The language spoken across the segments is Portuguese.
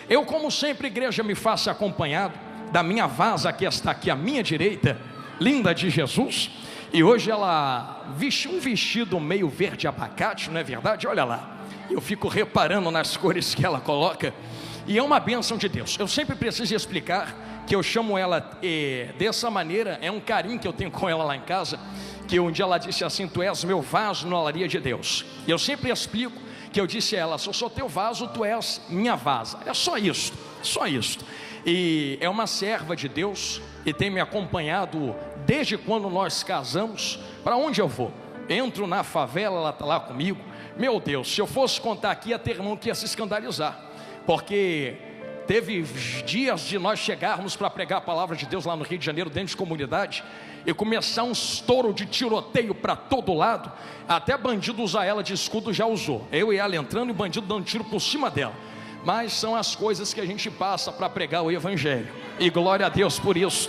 Eu, como sempre, igreja, me faço acompanhado da minha vaza, que está aqui à minha direita, linda de Jesus. E hoje ela vestiu um vestido meio verde abacate, não é verdade? Olha lá, eu fico reparando nas cores que ela coloca. E é uma bênção de Deus. Eu sempre preciso explicar que eu chamo ela dessa maneira. É um carinho que eu tenho com ela lá em casa, que um dia ela disse assim: tu és meu vaso na olaria de Deus. E eu sempre explico que eu disse a ela: se eu sou teu vaso, tu és minha vaza. É só isso, só isso. E é uma serva de Deus e tem me acompanhado desde quando nós casamos. Para onde eu vou? Entro na favela, ela está lá comigo. Meu Deus, se eu fosse contar aqui, ia ter irmão que ia se escandalizar, porque teve dias de nós chegarmos para pregar a palavra de Deus lá no Rio de Janeiro, dentro de comunidade, e começar um estouro de tiroteio para todo lado. Até bandido usar ela de escudo já usou. Eu e ela entrando e o bandido dando tiro por cima dela. Mas são as coisas que a gente passa para pregar o evangelho, e glória a Deus por isso.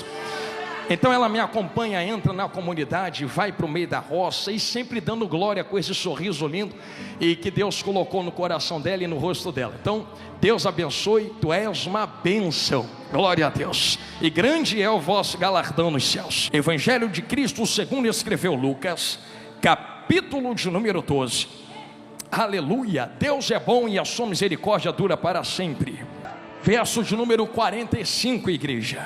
Então ela me acompanha, entra na comunidade, vai para o meio da roça, e sempre dando glória com esse sorriso lindo, e que Deus colocou no coração dela e no rosto dela. Então Deus abençoe, tu és uma bênção, glória a Deus, e grande é o vosso galardão nos céus. Evangelho de Cristo segundo escreveu Lucas, capítulo de número 12. Aleluia, Deus é bom e a sua misericórdia dura para sempre. Verso de número 45, igreja.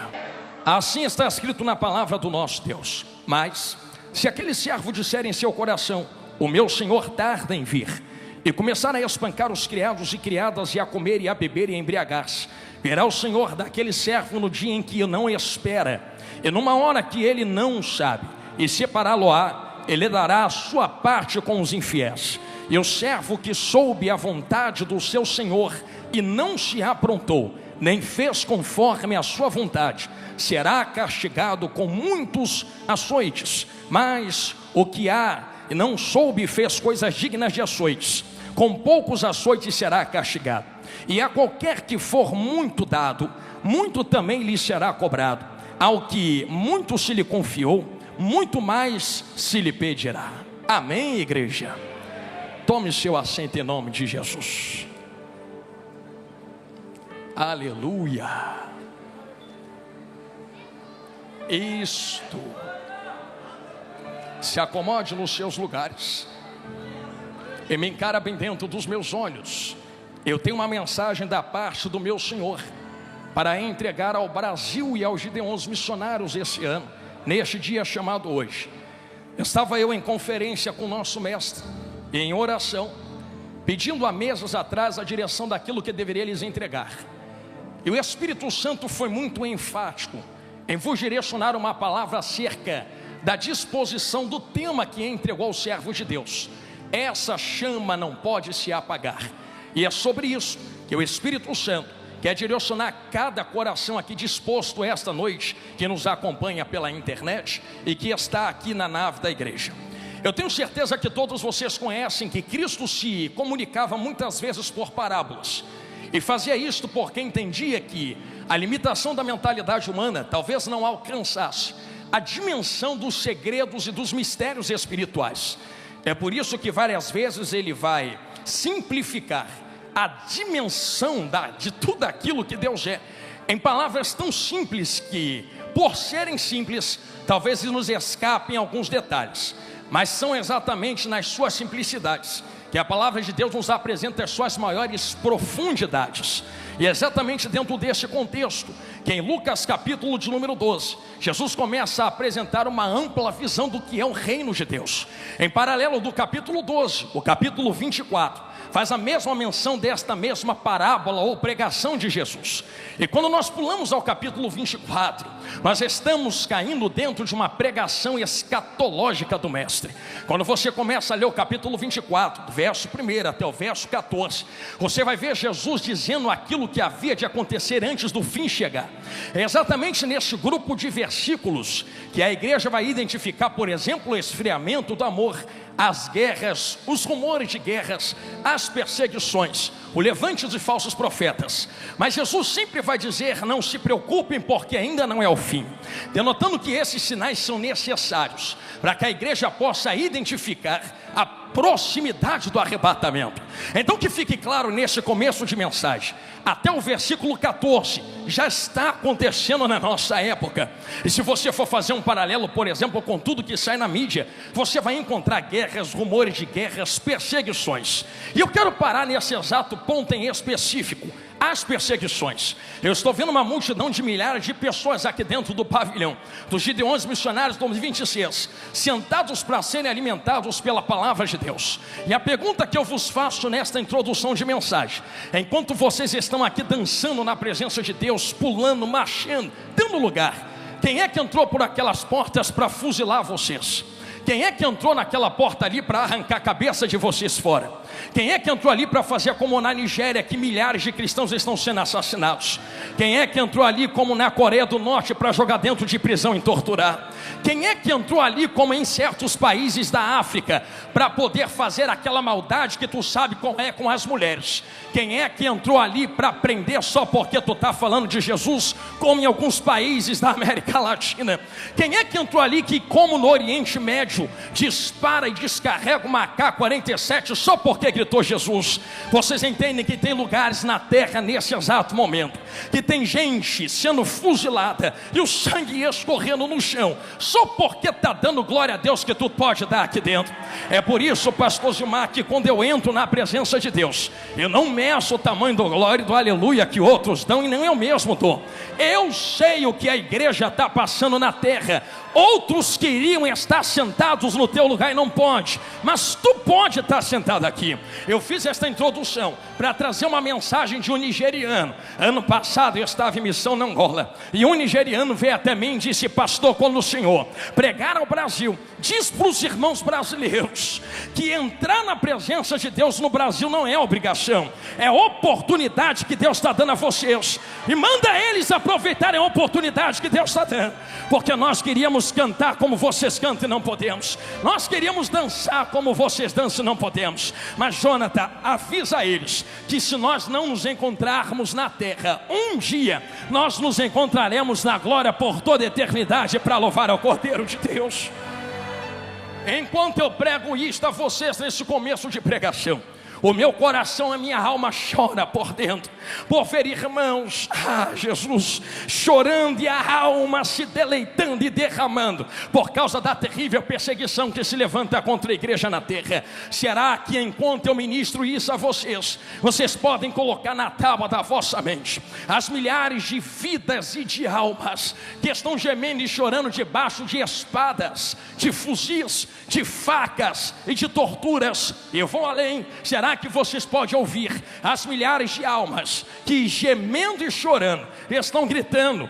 Assim está escrito na palavra do nosso Deus: mas se aquele servo disser em seu coração: o meu senhor tarda em vir, e começar a espancar os criados e criadas, e a comer e a beber e a embriagar-se, verá o senhor daquele servo no dia em que não espera, e numa hora que ele não sabe, e separá-lo-á, ele dará a sua parte com os infiéis. E o servo que soube a vontade do seu senhor e não se aprontou, nem fez conforme a sua vontade, será castigado com muitos açoites. Mas o que há e não soube e fez coisas dignas de açoites, com poucos açoites será castigado. E a qualquer que for muito dado, muito também lhe será cobrado. Ao que muito se lhe confiou, muito mais se lhe pedirá. Amém, igreja? Tome seu assento em nome de Jesus. Aleluia. Isto. Se acomode nos seus lugares e me encara bem dentro dos meus olhos. Eu tenho uma mensagem da parte do meu Senhor para entregar ao Brasil e aos gideões missionários esse ano, neste dia chamado hoje. Estava eu em conferência com o nosso mestre, em oração, pedindo há meses atrás a direção daquilo que deveria lhes entregar. E o Espírito Santo foi muito enfático em vos direcionar uma palavra acerca da disposição do tema que entregou ao servo de Deus. Essa chama não pode se apagar. E é sobre isso que o Espírito Santo quer direcionar cada coração aqui disposto esta noite, que nos acompanha pela internet e que está aqui na nave da igreja. Eu tenho certeza que todos vocês conhecem que Cristo se comunicava muitas vezes por parábolas, e fazia isto porque entendia que a limitação da mentalidade humana talvez não alcançasse a dimensão dos segredos e dos mistérios espirituais. É por isso que várias vezes ele vai simplificar a dimensão de tudo aquilo que Deus é, em palavras tão simples que, por serem simples, talvez nos escapem alguns detalhes. Mas são exatamente nas suas simplicidades que a palavra de Deus nos apresenta as suas maiores profundidades. E é exatamente dentro deste contexto que em Lucas capítulo de número 12, Jesus começa a apresentar uma ampla visão do que é o reino de Deus. Em paralelo do capítulo 12, o capítulo 24 faz a mesma menção desta mesma parábola ou pregação de Jesus. E quando nós pulamos ao capítulo 24, nós estamos caindo dentro de uma pregação escatológica do mestre. Quando você começa a ler o capítulo 24, do verso 1 até o verso 14, você vai ver Jesus dizendo aquilo que havia de acontecer antes do fim chegar. É exatamente neste grupo de versículos que a igreja vai identificar, por exemplo, o esfriamento do amor, as guerras, os rumores de guerras, as perseguições, o levante de falsos profetas. Mas Jesus sempre vai dizer: não se preocupem, porque ainda não é o fim, denotando que esses sinais são necessários para que a igreja possa identificar a proximidade do arrebatamento. Então que fique claro nesse começo de mensagem, até o versículo 14 já está acontecendo na nossa época. E se você for fazer um paralelo, por exemplo, com tudo que sai na mídia, você vai encontrar guerras, rumores de guerras, perseguições. E eu quero parar nesse exato ponto em específico, as perseguições. Eu estou vendo uma multidão de milhares de pessoas aqui dentro do pavilhão dos Gideões Missionários 2026, sentados para serem alimentados pela palavra de Deus. E a pergunta que eu vos faço nesta introdução de mensagem, enquanto vocês estão aqui dançando na presença de Deus, pulando, marchando, dando lugar, quem é que entrou por aquelas portas para fuzilar vocês? Quem é que entrou naquela porta ali para arrancar a cabeça de vocês fora? Quem é que entrou ali para fazer como na Nigéria, que milhares de cristãos estão sendo assassinados? Quem é que entrou ali como na Coreia do Norte para jogar dentro de prisão e torturar? Quem é que entrou ali como em certos países da África para poder fazer aquela maldade que tu sabe qual é com as mulheres? Quem é que entrou ali para prender só porque tu está falando de Jesus, como em alguns países da América Latina? Quem é que entrou ali que, como no Oriente Médio, dispara e descarrega uma AK-47 só porque gritou Jesus? Vocês entendem que tem lugares na terra nesse exato momento que tem gente sendo fuzilada e o sangue escorrendo no chão só porque está dando glória a Deus que tu pode dar aqui dentro. É por isso, pastor Gilmar, que quando eu entro na presença de Deus, eu não meço o tamanho do glória e do aleluia que outros dão, e nem eu mesmo dou. Eu sei o que a igreja está passando na terra. Outros queriam estar sentados no teu lugar e não pode, mas tu pode estar sentado aqui. Eu fiz esta introdução para trazer uma mensagem de um nigeriano. Ano passado eu estava em missão na Angola, e um nigeriano veio até mim e disse: pastor, quando o senhor pregar ao Brasil, diz para os irmãos brasileiros que entrar na presença de Deus no Brasil não é obrigação, é oportunidade que Deus está dando a vocês, e manda eles aproveitarem a oportunidade que Deus está dando, porque nós queríamos cantar como vocês cantam e não podemos, nós queríamos dançar como vocês dançam e não podemos. Mas Jonathan, avisa eles que se nós não nos encontrarmos na terra, um dia nós nos encontraremos na glória por toda a eternidade para louvar ao Cordeiro de Deus. Enquanto eu prego isto a vocês nesse começo de pregação, o meu coração, a minha alma chora por dentro, por ver irmãos, Jesus, chorando e a alma se deleitando e derramando, por causa da terrível perseguição que se levanta contra a igreja na terra. Será que enquanto eu ministro isso a vocês, vocês podem colocar na tábua da vossa mente as milhares de vidas e de almas que estão gemendo e chorando debaixo de espadas, de fuzis, de facas e de torturas? Eu vou além. Será que vocês podem ouvir as milhares de almas que, gemendo e chorando, estão gritando,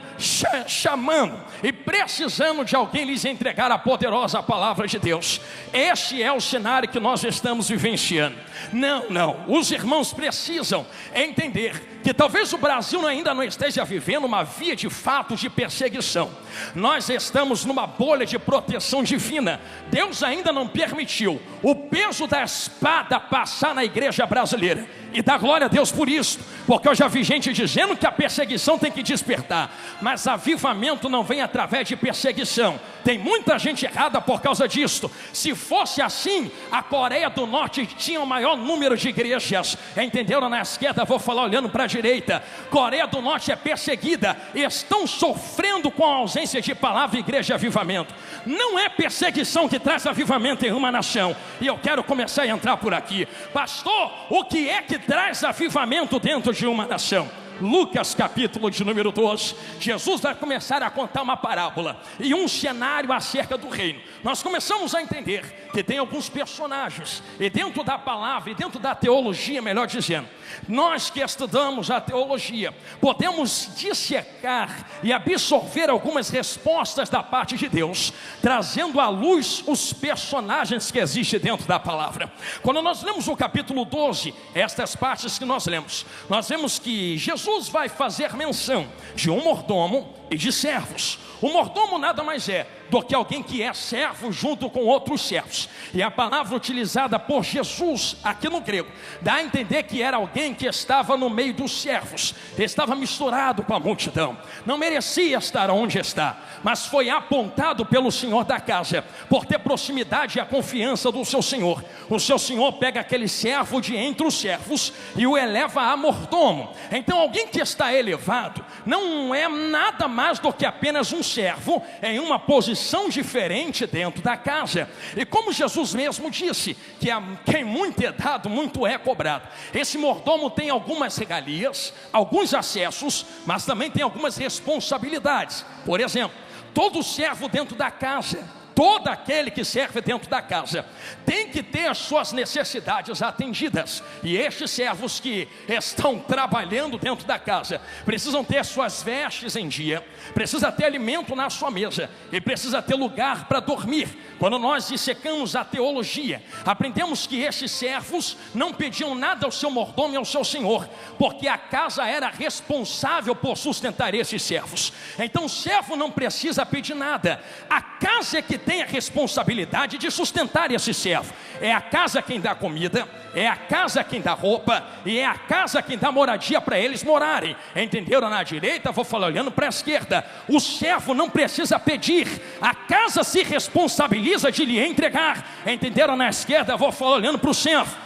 chamando e precisando de alguém lhes entregar a poderosa palavra de Deus? Este é o cenário que nós estamos vivenciando. Não, os irmãos precisam entender que talvez o Brasil ainda não esteja vivendo uma via de fato de perseguição. Nós estamos numa bolha de proteção divina. Deus ainda não permitiu o peso da espada passar na igreja brasileira, e dá glória a Deus por isso, porque eu já vi gente dizendo que a perseguição tem que despertar, mas avivamento não vem através de perseguição. Tem muita gente errada por causa disso. Se fosse assim, a Coreia do Norte tinha o maior número de igrejas. Entenderam? Na esquerda, vou falar olhando para a direita. Coreia do Norte é perseguida, estão sofrendo com a ausência de palavra, igreja e avivamento. Não é perseguição que traz avivamento em uma nação. E eu quero começar a entrar por aqui. Pastor, o que é que traz avivamento dentro de uma nação? Lucas capítulo de número 12, Jesus vai começar a contar uma parábola e um cenário acerca do reino. Nós começamos a entender que tem alguns personagens, e dentro da palavra, e dentro da teologia, melhor dizendo, nós que estudamos a teologia, podemos dissecar e absorver algumas respostas da parte de Deus, trazendo à luz os personagens que existem dentro da palavra. Quando nós lemos o capítulo 12, estas partes que nós vemos que Jesus vai fazer menção de um mordomo e de servos. O mordomo nada mais é do que alguém que é servo junto com outros servos. E a palavra utilizada por Jesus aqui no grego dá a entender que era alguém que estava no meio dos servos, estava misturado com a multidão, não merecia estar onde está, mas foi apontado pelo senhor da casa, por ter proximidade e a confiança do seu senhor. O seu senhor pega aquele servo de entre os servos e o eleva a mordomo. Então alguém que está elevado não é nada mais do que apenas um servo em uma posição diferente dentro da casa. E como Jesus mesmo disse, que a quem muito é dado, muito é cobrado. Esse mordomo tem algumas regalias, alguns acessos, mas também tem algumas responsabilidades. Por exemplo, todo servo dentro da casa, todo aquele que serve dentro da casa, tem que ter as suas necessidades atendidas. E estes servos que estão trabalhando dentro da casa, precisam ter suas vestes em dia, precisa ter alimento na sua mesa, e precisa ter lugar para dormir. Quando nós dissecamos a teologia, aprendemos que estes servos não pediam nada ao seu mordomo e ao seu senhor, porque a casa era responsável por sustentar esses servos. Então o servo não precisa pedir nada, a casa é que tem a responsabilidade de sustentar esse servo. É a casa quem dá comida, é a casa quem dá roupa, e é a casa quem dá moradia para eles morarem. Entenderam? Na direita, vou falar olhando para a esquerda. O servo não precisa pedir, a casa se responsabiliza de lhe entregar. Entenderam? Na esquerda, vou falar olhando para o centro.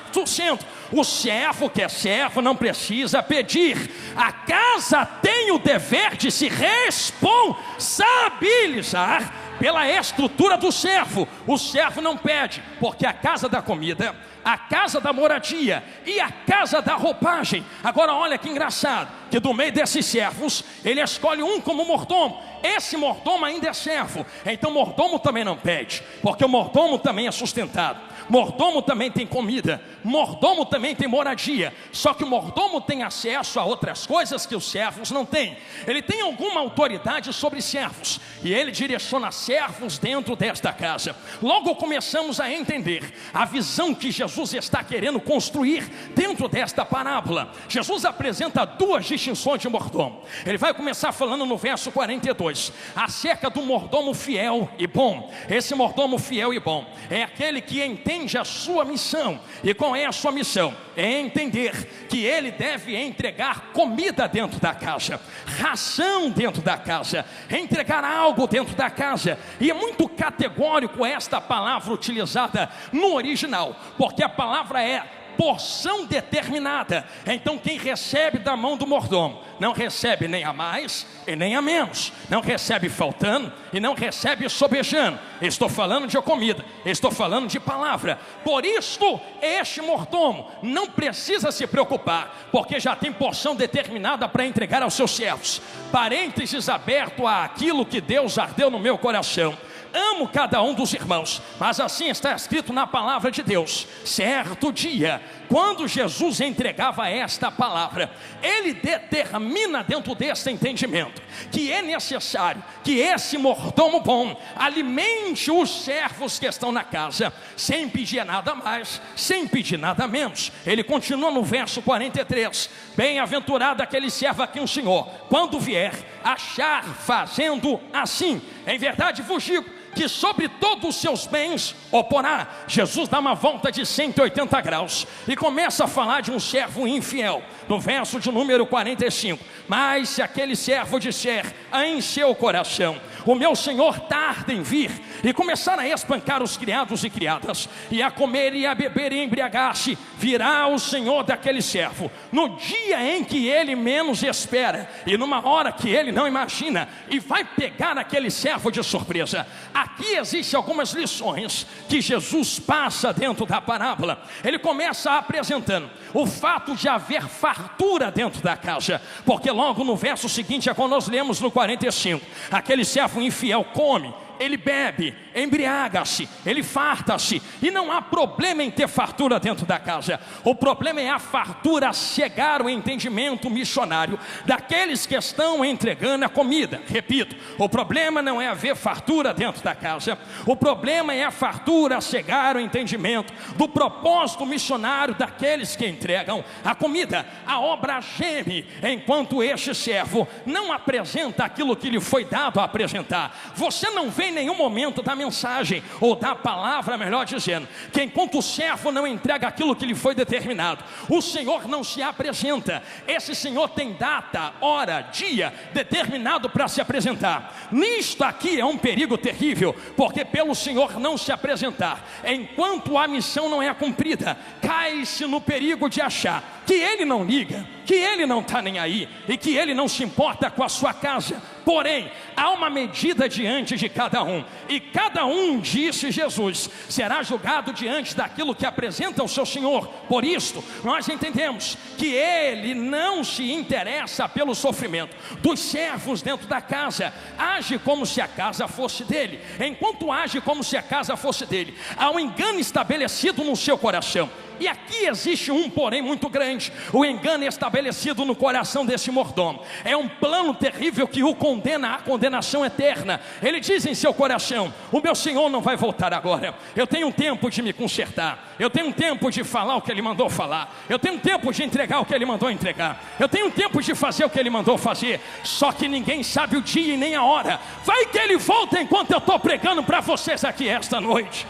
O servo que é servo não precisa pedir, a casa tem o dever de se responsabilizar pela estrutura do servo. O servo não pede, porque a casa da comida, a casa da moradia e a casa da roupagem. Agora olha que engraçado, que do meio desses servos, ele escolhe um como mordomo. Esse mordomo ainda é servo, então mordomo também não pede, porque o mordomo também é sustentado, mordomo também tem comida, mordomo também tem moradia. Só que o mordomo tem acesso a outras coisas que os servos não têm. Ele tem alguma autoridade sobre servos, e ele direciona servos dentro desta casa. Logo começamos a entender a visão que Jesus está querendo construir dentro desta parábola. Jesus apresenta duas distinções de mordomo. Ele vai começar falando no verso 42 acerca do mordomo fiel e bom. Esse mordomo fiel e bom é aquele que entende a sua missão. E qual é a sua missão? É entender que ele deve entregar comida dentro da casa, ração dentro da casa, entregar algo dentro da casa. E é muito categórico esta palavra utilizada no original, porque a palavra é porção determinada. Então quem recebe da mão do mordomo não recebe nem a mais e nem a menos, não recebe faltando e não recebe sobejando. Estou falando de comida, estou falando de palavra. Por isso este mordomo não precisa se preocupar, porque já tem porção determinada para entregar aos seus servos. Parênteses aberto àquilo que Deus ardeu no meu coração. Amo cada um dos irmãos, mas assim está escrito na palavra de Deus. Certo dia, quando Jesus entregava esta palavra, ele determina dentro deste entendimento que é necessário que esse mordomo bom alimente os servos que estão na casa, sem pedir nada mais, sem pedir nada menos. Ele continua no verso 43: bem-aventurado aquele servo a quem o Senhor, quando vier, achar fazendo assim. Em verdade vos digo que sobre todos os seus bens o porá. Jesus dá uma volta de 180 graus e começa a falar de um servo infiel, no verso de número 45. Mas se aquele servo disser em seu coração: o meu senhor tarda em vir, e começar a espancar os criados e criadas, e a comer e a beber e embriagar-se, virá o senhor daquele servo no dia em que ele menos espera, e numa hora que ele não imagina, e vai pegar aquele servo de surpresa. Aqui existem algumas lições que Jesus passa dentro da parábola. Ele começa apresentando o fato de haver fartura dentro da casa, porque logo no verso seguinte é quando nós lemos no 45, aquele servo infiel come, ele bebe, embriaga-se, ele farta-se, e não há problema em ter fartura dentro da casa. O problema é a fartura cegar o entendimento missionário daqueles que estão entregando a comida. Repito, o problema não é haver fartura dentro da casa, o problema é a fartura cegar o entendimento do propósito missionário daqueles que entregam a comida. A obra geme enquanto este servo não apresenta aquilo que lhe foi dado a apresentar. Você não vê em nenhum momento da mensagem, ou da palavra, melhor dizendo, que enquanto o servo não entrega aquilo que lhe foi determinado, o Senhor não se apresenta. Esse Senhor tem data, hora, dia determinado para se apresentar. Nisto aqui é um perigo terrível, porque pelo Senhor não se apresentar, enquanto a missão não é cumprida, cai-se no perigo de achar que Ele não liga, que Ele não está nem aí, e que Ele não se importa com a sua casa. Porém, há uma medida diante de cada um, e cada um, disse Jesus, será julgado diante daquilo que apresenta ao seu Senhor. Por isto, nós entendemos que Ele não se interessa pelo sofrimento dos servos dentro da casa. Age como se a casa fosse dele. Enquanto age como se a casa fosse dele, há um engano estabelecido no seu coração. E aqui existe um porém muito grande. O engano estabelecido no coração desse mordomo é um plano terrível que o condena à condenação eterna. Ele diz em seu coração: o meu Senhor não vai voltar agora, eu tenho um tempo de me consertar, eu tenho um tempo de falar o que Ele mandou falar, eu tenho um tempo de entregar o que Ele mandou entregar, eu tenho um tempo de fazer o que Ele mandou fazer. Só que ninguém sabe o dia e nem a hora. Vai que Ele volta enquanto eu estou pregando para vocês aqui esta noite.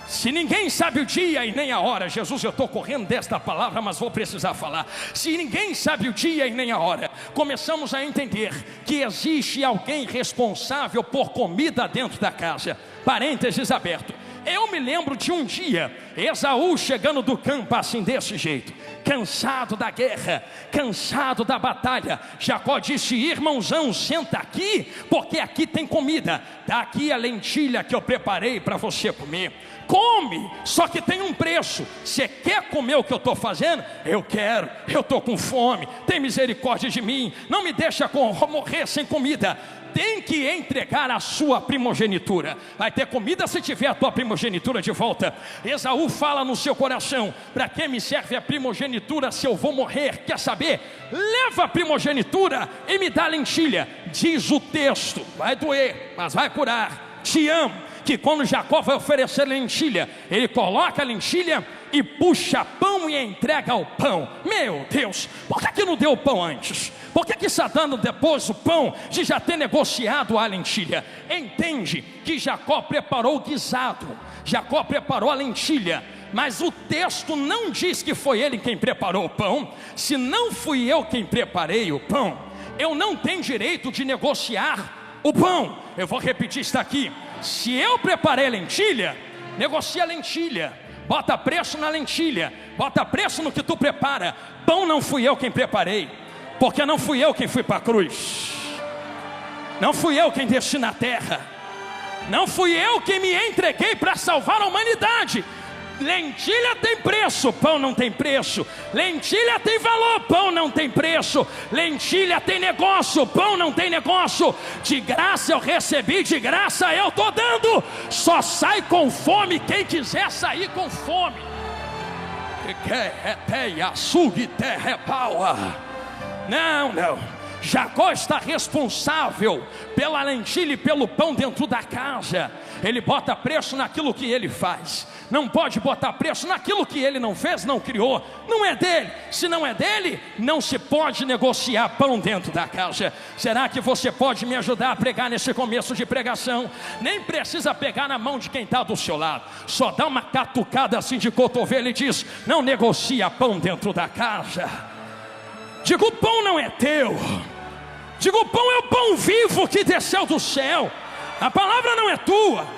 Se ninguém sabe o dia e nem a hora, Jesus, eu estou correndo desta palavra, mas vou precisar falar. Se ninguém sabe o dia e nem a hora, começamos a entender que existe alguém responsável por comida dentro da casa. Parênteses aberto. Eu me lembro de um dia, Esaú chegando do campo assim desse jeito, cansado da guerra, cansado da batalha. Jacó disse: irmãozão, senta aqui, porque aqui tem comida. Está aqui a lentilha que eu preparei para você comer. Come, só que tem um preço. Você quer comer o que eu estou fazendo? Eu quero, eu estou com fome. Tem misericórdia de mim, não me deixa morrer sem comida. Tem que entregar a sua primogenitura. Vai ter comida se tiver a tua primogenitura de volta. Esaú fala no seu coração: para que me serve a primogenitura se eu vou morrer? Quer saber? Leva a primogenitura e me dá a lentilha. Diz o texto, vai doer, mas vai curar. Te amo. Que quando Jacó vai oferecer lentilha, ele coloca a lentilha e puxa pão e entrega o pão. Meu Deus, por que não deu o pão antes? Por que está dando depois o pão de já ter negociado a lentilha? Entende que Jacó preparou o guisado, Jacó preparou a lentilha, mas o texto não diz que foi ele quem preparou o pão. Se não fui eu quem preparei o pão, eu não tenho direito de negociar o pão. Eu vou repetir isso aqui. Se eu preparei a lentilha, negocia a lentilha, bota preço na lentilha, bota preço no que tu prepara. Pão não fui eu quem preparei, porque não fui eu quem fui para a cruz, não fui eu quem desci na terra, não fui eu quem me entreguei para salvar a humanidade. Lentilha tem preço, pão não tem preço. Lentilha tem valor, pão não tem preço. Lentilha tem negócio, pão não tem negócio. De graça eu recebi, de graça eu estou dando. Só sai com fome quem quiser sair com fome. Não. Jacó está responsável pela lentilha e pelo pão dentro da casa. Ele bota preço naquilo que ele faz. Não pode botar preço naquilo que ele não fez, não criou. Não é dele. Se não é dele, não se pode negociar pão dentro da casa. Será que você pode me ajudar a pregar nesse começo de pregação? Nem precisa pegar na mão de quem está do seu lado. Só dá uma catucada assim de cotovelo e diz: não negocia pão dentro da casa. Diga: o pão não é teu. Diga: o pão é o pão vivo que desceu do céu. A palavra não é tua.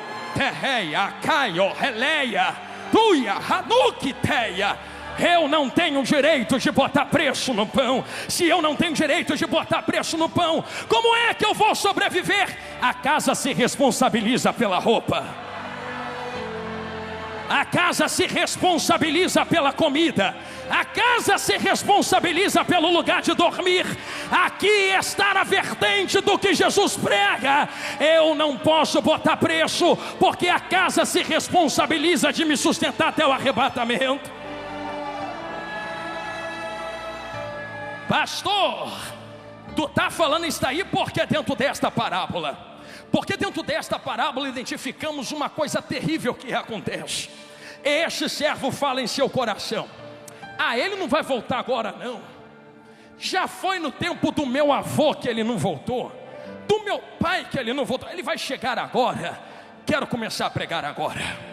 Eu não tenho direito de botar preço no pão. Se eu não tenho direito de botar preço no pão, como é que eu vou sobreviver? A casa se responsabiliza pela roupa, a casa se responsabiliza pela comida. A casa se responsabiliza pelo lugar de dormir. Aqui está a vertente do que Jesus prega. Eu não posso botar preço, porque a casa se responsabiliza de me sustentar até o arrebatamento. Pastor, tu está falando isso aí porque dentro desta parábola? Porque dentro desta parábola identificamos uma coisa terrível que acontece. Este servo fala em seu coração: ele não vai voltar agora não. Já foi no tempo do meu avô que ele não voltou, do meu pai que ele não voltou. Ele vai chegar agora. Quero começar a pregar agora.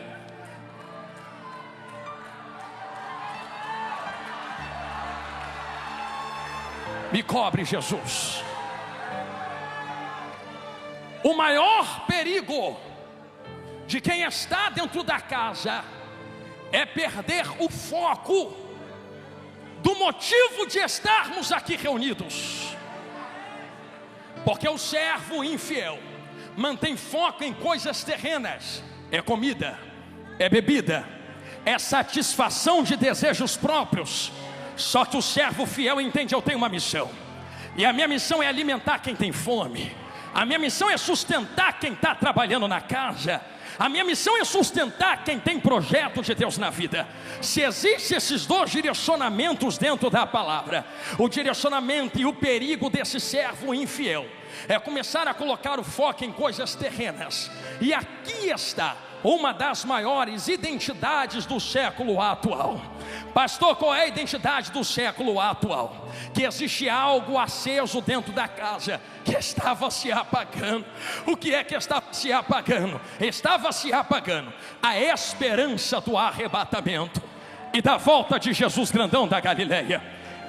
Me cobre, Jesus. O maior perigo de quem está dentro da casa é perder o foco do motivo de estarmos aqui reunidos. Porque o servo infiel mantém foco em coisas terrenas. É comida, é bebida, é satisfação de desejos próprios. Só que o servo fiel entende: eu tenho uma missão, e a minha missão é alimentar quem tem fome. A minha missão é sustentar quem está trabalhando na casa. A minha missão é sustentar quem tem projeto de Deus na vida. Se existem esses dois direcionamentos dentro da palavra, o direcionamento e o perigo desse servo infiel é começar a colocar o foco em coisas terrenas. E aqui está uma das maiores identidades do século atual. Pastor, qual é a identidade do século atual? Que existe algo aceso dentro da casa que estava se apagando. O que é que estava se apagando? Estava se apagando a esperança do arrebatamento e da volta de Jesus grandão da Galileia.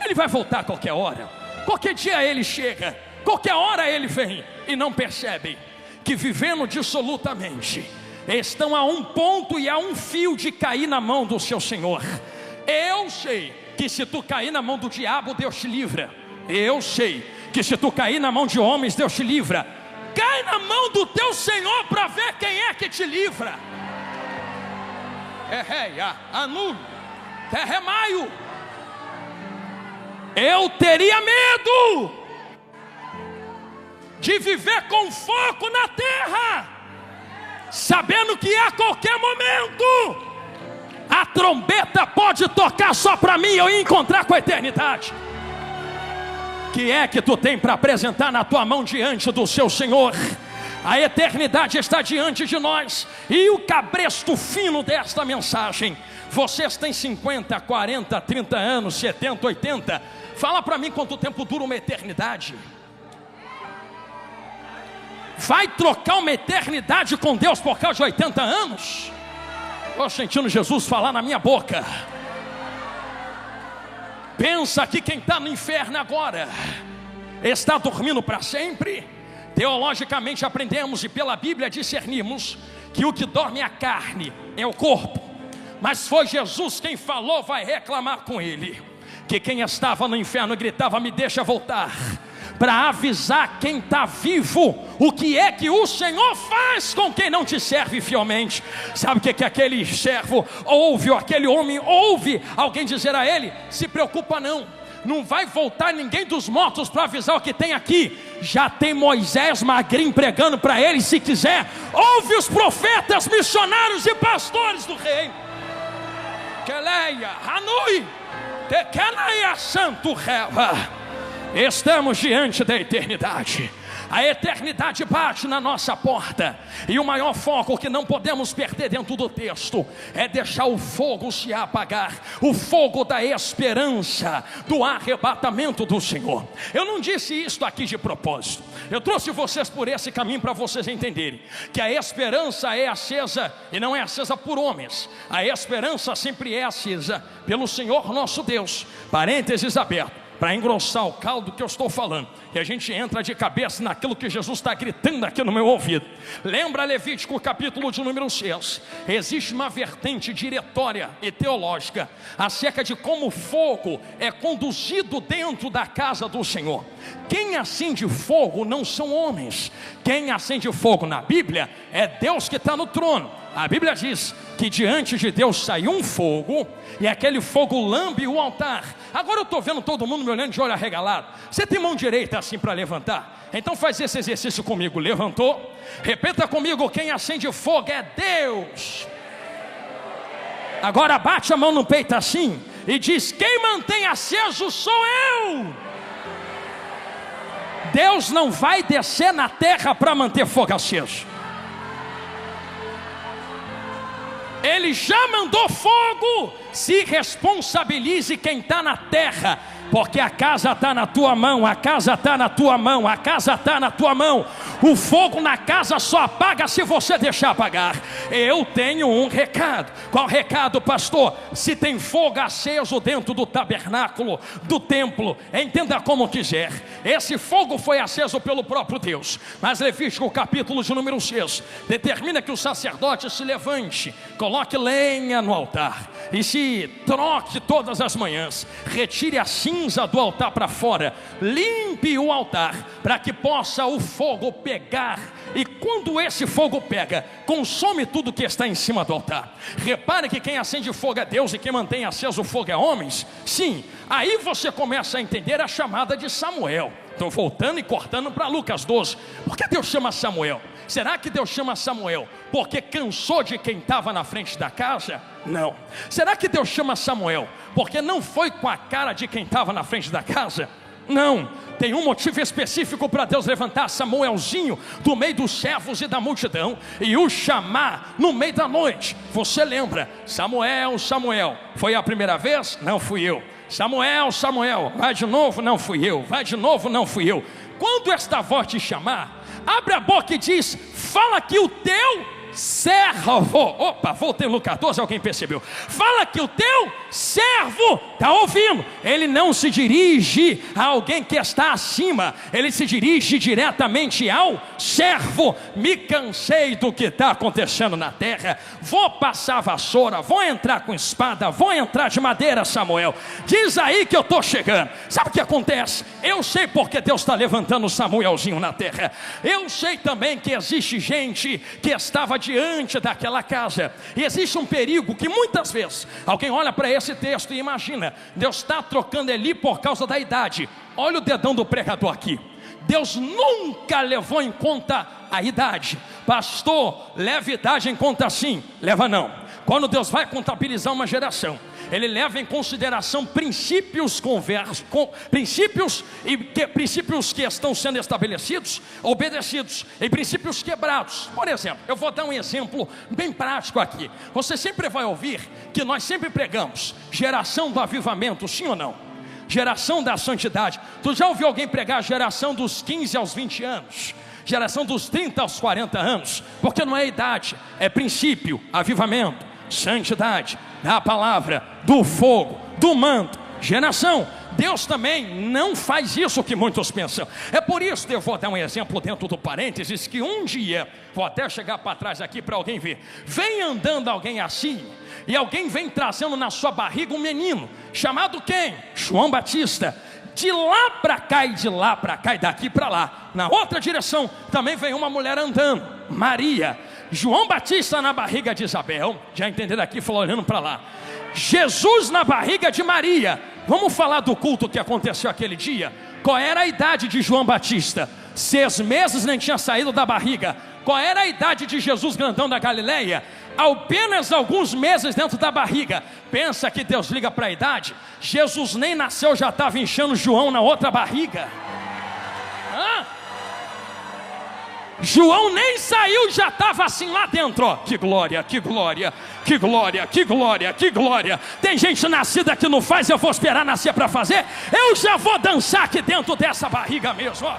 Ele vai voltar a qualquer hora, qualquer dia ele chega, qualquer hora ele vem, e não percebem que vivendo dissolutamente estão a um ponto e a um fio de cair na mão do seu Senhor. Eu sei que se tu cair na mão do diabo, Deus te livra. Eu sei que se tu cair na mão de homens, Deus te livra. Cai na mão do teu Senhor para ver quem é que te livra. Anu, terremaio. Eu teria medo de viver com foco na terra, sabendo que a qualquer momento a trombeta pode tocar só para mim e eu encontrar com a eternidade. Que é que tu tem para apresentar na tua mão diante do seu Senhor? A eternidade está diante de nós. E o cabresto fino desta mensagem: vocês têm 50, 40, 30 anos, 70, 80. Fala para mim quanto tempo dura uma eternidade. Vai trocar uma eternidade com Deus por causa de 80 anos? Estou sentindo Jesus falar na minha boca. Pensa que quem está no inferno agora está dormindo para sempre? Teologicamente aprendemos e pela Bíblia discernimos que o que dorme é a carne, é o corpo. Mas foi Jesus quem falou, vai reclamar com ele, que quem estava no inferno gritava: me deixa voltar, para avisar quem está vivo o que é que o Senhor faz com quem não te serve fielmente. Sabe o que aquele servo ouve, ou aquele homem ouve alguém dizer a ele: se preocupa não vai voltar ninguém dos mortos para avisar o que tem aqui. Já tem Moisés magrinho pregando para ele. Se quiser, ouve os profetas, missionários e pastores do reino. Keleia, Hanui, Tekeleia, Santo Reva. Estamos diante da eternidade. A eternidade bate na nossa porta. E o maior foco que não podemos perder dentro do texto é deixar o fogo se apagar, o fogo da esperança, do arrebatamento do Senhor. Eu não disse isto aqui de propósito. Eu trouxe vocês por esse caminho para vocês entenderem que a esperança é acesa, e não é acesa por homens. A esperança sempre é acesa pelo Senhor nosso Deus. Parênteses aberto, para engrossar o caldo que eu estou falando, e a gente entra de cabeça naquilo que Jesus está gritando aqui no meu ouvido. Lembra Levítico capítulo de número 6? Existe uma vertente diretória e teológica acerca de como o fogo é conduzido dentro da casa do Senhor. Quem acende fogo não são homens. Quem acende fogo na Bíblia é Deus que está no trono. A Bíblia diz que diante de Deus saiu um fogo, e aquele fogo lambe o altar. Agora eu estou vendo todo mundo me olhando de olho arregalado. Você tem mão direita assim para levantar? Então faz esse exercício comigo. Levantou. Repita comigo: quem acende fogo é Deus. Agora bate a mão no peito assim e diz: quem mantém aceso sou eu. Deus não vai descer na terra para manter fogo aceso. Ele já mandou fogo. Se responsabilize quem está na terra, porque a casa está na tua mão, a casa está na tua mão, a casa está na tua mão. O fogo na casa só apaga se você deixar apagar. Eu tenho um recado. Qual recado, pastor? Se tem fogo aceso dentro do tabernáculo, do templo, entenda como quiser, esse fogo foi aceso pelo próprio Deus. Mas Levítico capítulo de número 6 determina que o sacerdote se levante, coloque lenha no altar e se troque todas as manhãs, retire a cinza do altar para fora, limpe o altar, para que possa o fogo pegar. E quando esse fogo pega, consome tudo que está em cima do altar. Repare que quem acende fogo é Deus e quem mantém aceso o fogo é homens. Sim, aí você começa a entender a chamada de Samuel. Estou voltando e cortando para Lucas 12. Por que Deus chama Samuel? Será que Deus chama Samuel porque cansou de quem estava na frente da casa? Não. Será que Deus chama Samuel porque não foi com a cara de quem estava na frente da casa? Não. Tem um motivo específico para Deus levantar Samuelzinho do meio dos servos e da multidão e o chamar no meio da noite. Você lembra? Samuel, Samuel. Foi a primeira vez? Não fui eu. Samuel, Samuel. Vai de novo? Não fui eu. Vai de novo? Não fui eu. Quando esta voz te chamar, abre a boca e diz: fala que o teu servo, opa, voltei no Lucas 12, alguém percebeu? Fala que o teu servo, está ouvindo? Ele não se dirige a alguém que está acima, ele se dirige diretamente ao servo. Me cansei do que está acontecendo na terra, vou passar a vassoura, vou entrar com espada, vou entrar de madeira. Samuel, diz aí que eu estou chegando. Sabe o que acontece? Eu sei porque Deus está levantando o Samuelzinho na terra. Eu sei também que existe gente que estava diante daquela casa, e existe um perigo que muitas vezes alguém olha para esse texto e imagina: Deus está trocando Eli por causa da idade. Olha o dedão do pregador aqui. Deus nunca levou em conta a idade. Pastor, leva idade em conta sim. Leva não. Quando Deus vai contabilizar uma geração, Ele leva em consideração princípios princípios que estão sendo estabelecidos, obedecidos, e princípios quebrados. Por exemplo, eu vou dar um exemplo bem prático aqui. Você sempre vai ouvir que nós sempre pregamos geração do avivamento, sim ou não? Geração da santidade. Tu já ouviu alguém pregar geração dos 15 aos 20 anos? Geração dos 30 aos 40 anos? Porque não é idade, é princípio, avivamento, santidade, da palavra, do fogo, do manto, geração. Deus também não faz isso que muitos pensam. É por isso que eu vou dar um exemplo dentro do parênteses, que um dia, vou até chegar para trás aqui para alguém ver, vem andando alguém assim, e alguém vem trazendo na sua barriga um menino, chamado quem? João Batista. De lá para cá e de lá para cá e daqui para lá, na outra direção, também vem uma mulher andando, Maria. João Batista na barriga de Isabel, já entenderam aqui, falou olhando para lá. Jesus na barriga de Maria. Vamos falar do culto que aconteceu aquele dia? Qual era a idade de João Batista? 6 meses, nem tinha saído da barriga. Qual era a idade de Jesus grandão da Galileia? Apenas alguns meses dentro da barriga. Pensa que Deus liga para a idade? Jesus nem nasceu, já estava enchendo João na outra barriga. João nem saiu, já estava assim lá dentro, ó. Que glória, que glória, que glória, que glória, que glória. Tem gente nascida que não faz, eu vou esperar nascer para fazer. Eu já vou dançar aqui dentro dessa barriga mesmo, ó.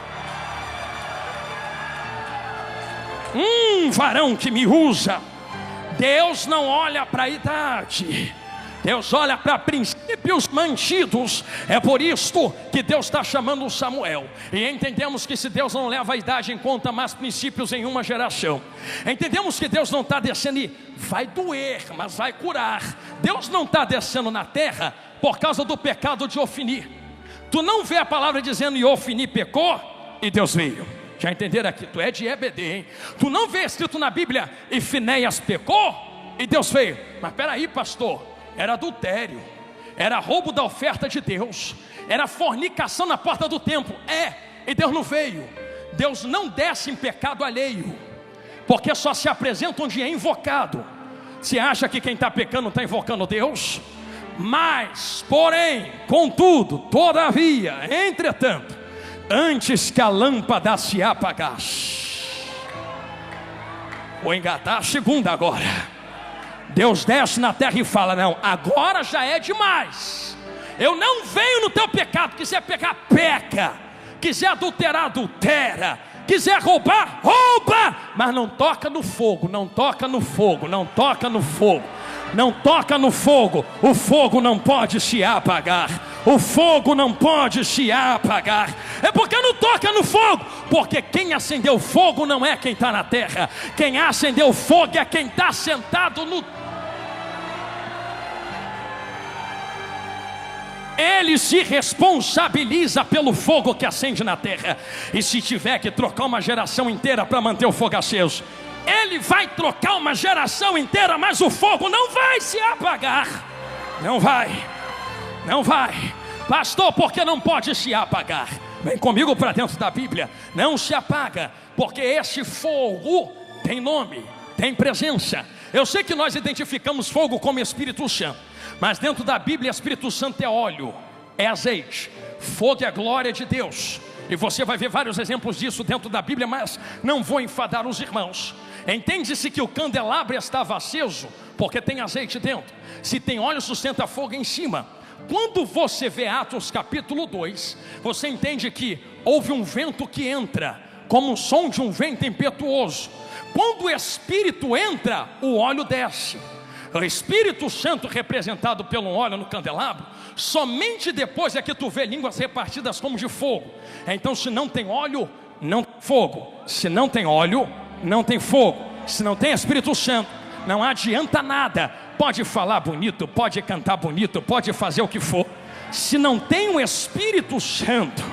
Varão que me usa. Deus não olha para a idade, Deus olha para princípios mantidos. É por isso que Deus está chamando Samuel. E entendemos que se Deus não leva a idade em conta, mas princípios em uma geração, entendemos que Deus não está descendo e vai doer, mas vai curar. Deus não está descendo na terra por causa do pecado de Ofni. Tu não vê a palavra dizendo: e Ofni pecou e Deus veio. Já entenderam aqui? Tu é de EBD, hein? Tu não vê escrito na Bíblia, e Finéias pecou, e Deus veio. Mas peraí, pastor, era adultério, era roubo da oferta de Deus, era fornicação na porta do templo. E Deus não veio. Deus não desce em pecado alheio, porque só se apresenta onde é invocado. Você acha que quem está pecando está invocando Deus? Mas, porém, contudo, todavia, entretanto, antes que a lâmpada se apagasse. Vou engatar a segunda agora. Deus desce na terra e fala: não, agora já é demais. Eu não venho no teu pecado. Quiser pecar, peca. Quiser adulterar, adultera. Quiser roubar, rouba. Mas não toca no fogo, não toca no fogo, não toca no fogo, não toca no fogo. O fogo não pode se apagar. O fogo não pode se apagar. É porque não toca no fogo. Porque quem acendeu o fogo não é quem está na terra. Quem acendeu o fogo é quem está sentado no... Ele se responsabiliza pelo fogo que acende na terra. E se tiver que trocar uma geração inteira para manter o fogo aceso, Ele vai trocar uma geração inteira, mas o fogo não vai se apagar. Não vai. Não vai. Pastor, porque não pode se apagar? Vem comigo para dentro da Bíblia. Não se apaga, porque esse fogo tem nome, tem presença. Eu sei que nós identificamos fogo como Espírito Santo, mas dentro da Bíblia, Espírito Santo é óleo, é azeite. Fogo é a glória de Deus. E você vai ver vários exemplos disso dentro da Bíblia, mas não vou enfadar os irmãos. Entende-se que o candelabro estava aceso porque tem azeite dentro. Se tem óleo, sustenta fogo em cima. Quando você vê Atos capítulo 2, você entende que houve um vento que entra, como o som de um vento impetuoso. Quando o Espírito entra, o óleo desce. O Espírito Santo, representado pelo óleo no candelabro, somente depois é que tu vê línguas repartidas como de fogo. Então, se não tem óleo, não tem fogo. Se não tem óleo, não tem fogo. Se não tem Espírito Santo, não adianta nada. Pode falar bonito, pode cantar bonito, pode fazer o que for. Se não tem o Espírito Santo,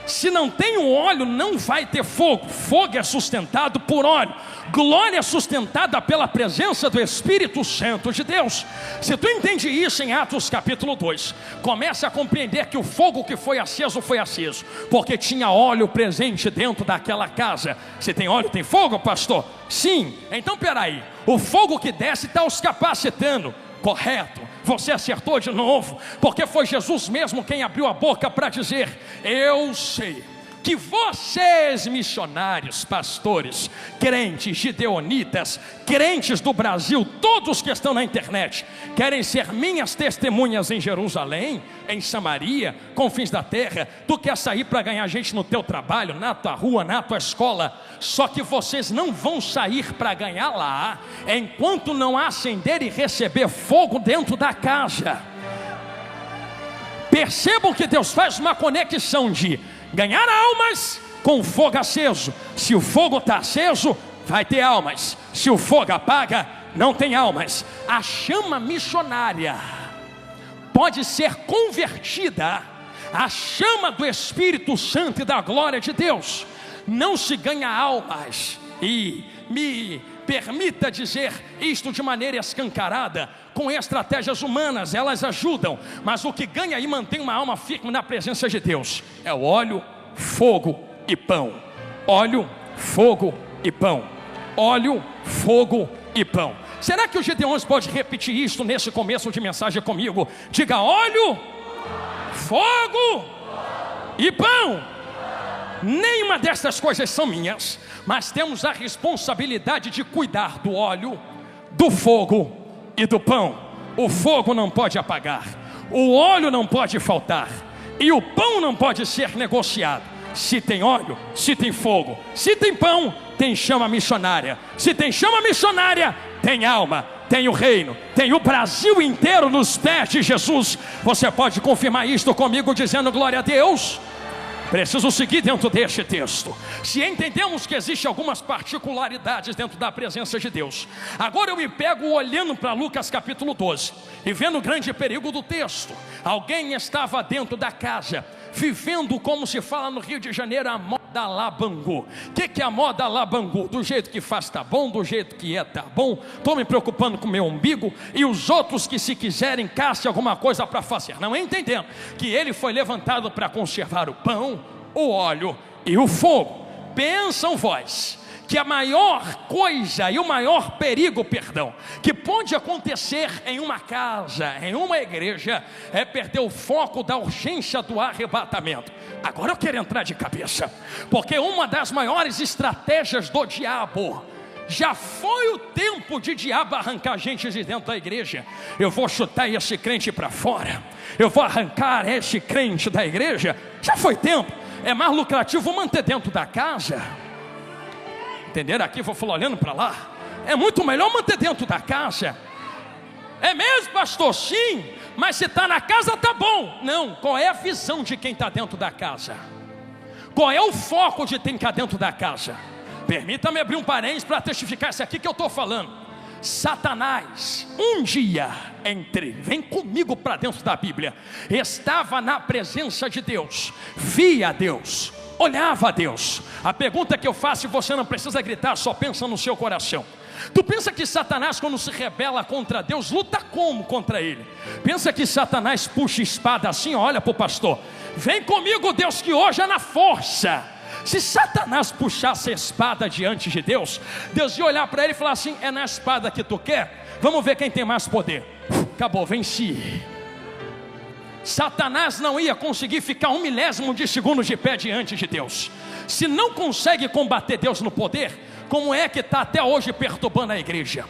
se não tem o óleo, não vai ter fogo. Fogo é sustentado por óleo. Glória é sustentada pela presença do Espírito Santo de Deus. Se tu entende isso em Atos capítulo 2, comece a compreender que o fogo que foi aceso, porque tinha óleo presente dentro daquela casa. Se tem óleo, tem fogo, pastor? Sim. Então peraí, o fogo que desce está os capacitando. Correto, você acertou de novo, porque foi Jesus mesmo quem abriu a boca para dizer: eu sei que vocês, missionários, pastores, crentes, gideonitas, crentes do Brasil, todos que estão na internet, querem ser minhas testemunhas em Jerusalém, em Samaria, confins da terra. Tu quer sair para ganhar gente no teu trabalho, na tua rua, na tua escola. Só que vocês não vão sair para ganhar lá, enquanto não acender e receber fogo dentro da casa. Percebam que Deus faz uma conexão de ganhar almas com fogo aceso. Se o fogo está aceso, vai ter almas. Se o fogo apaga, não tem almas. A chama missionária pode ser convertida à chama do Espírito Santo e da glória de Deus. Não se ganha almas, e me permita dizer isto de maneira escancarada, com estratégias humanas, elas ajudam, mas o que ganha e mantém uma alma firme na presença de Deus é o óleo, fogo e pão. Óleo, fogo e pão. Óleo, fogo e pão. Será que o Gideões pode repetir isto nesse começo de mensagem comigo? Diga: óleo, fogo e pão. Nenhuma dessas coisas são minhas, mas temos a responsabilidade de cuidar do óleo, do fogo e do pão. O fogo não pode apagar, o óleo não pode faltar, e o pão não pode ser negociado. Se tem óleo, se tem fogo, se tem pão, tem chama missionária. Se tem chama missionária, tem alma, tem o reino, tem o Brasil inteiro nos pés de Jesus. Você pode confirmar isto comigo dizendo glória a Deus? Preciso seguir dentro deste texto. Se entendemos que existem algumas particularidades dentro da presença de Deus, agora eu me pego olhando para Lucas capítulo 12 e vendo o grande perigo do texto. Alguém estava dentro da casa, vivendo como se fala no Rio de Janeiro, a moda lá Bangu. O que é a moda lá Bangu? Do jeito que faz tá bom, do jeito que é tá bom, estou me preocupando com o meu umbigo, e os outros que se quiserem caçem alguma coisa para fazer, não entendendo que ele foi levantado para conservar o pão, o óleo e o fogo. Pensam vós que a maior coisa e o maior perigo, que pode acontecer em uma casa, em uma igreja, é perder o foco da urgência do arrebatamento. Agora eu quero entrar de cabeça, porque uma das maiores estratégias do diabo, já foi o tempo de diabo arrancar gente de dentro da igreja. Eu vou chutar esse crente para fora, eu vou arrancar esse crente da igreja. Já foi tempo. É mais lucrativo manter dentro da casa. Entenderam? Aqui vou falar olhando para lá. É muito melhor manter dentro da casa. É mesmo, pastor? Sim. Mas se está na casa, está bom. Não, qual é a visão de quem está dentro da casa? Qual é o foco de quem está dentro da casa? Permita-me abrir um parênteses para testificar isso aqui que eu estou falando. Satanás, um dia, vem comigo para dentro da Bíblia, estava na presença de Deus, via Deus, olhava a Deus. A pergunta que eu faço, e você não precisa gritar, só pensa no seu coração. Tu pensa que Satanás, quando se rebela contra Deus, luta como contra ele? Pensa que Satanás puxa espada assim? Olha para o pastor, vem comigo Deus, que hoje é na força. Se Satanás puxasse a espada diante de Deus, Deus ia olhar para ele e falar assim: é na espada que tu quer? Vamos ver quem tem mais poder. Acabou, venci. Satanás não ia conseguir ficar 1/1000 de segundo de pé diante de Deus. Se não consegue combater Deus no poder, como é que está até hoje perturbando a igreja?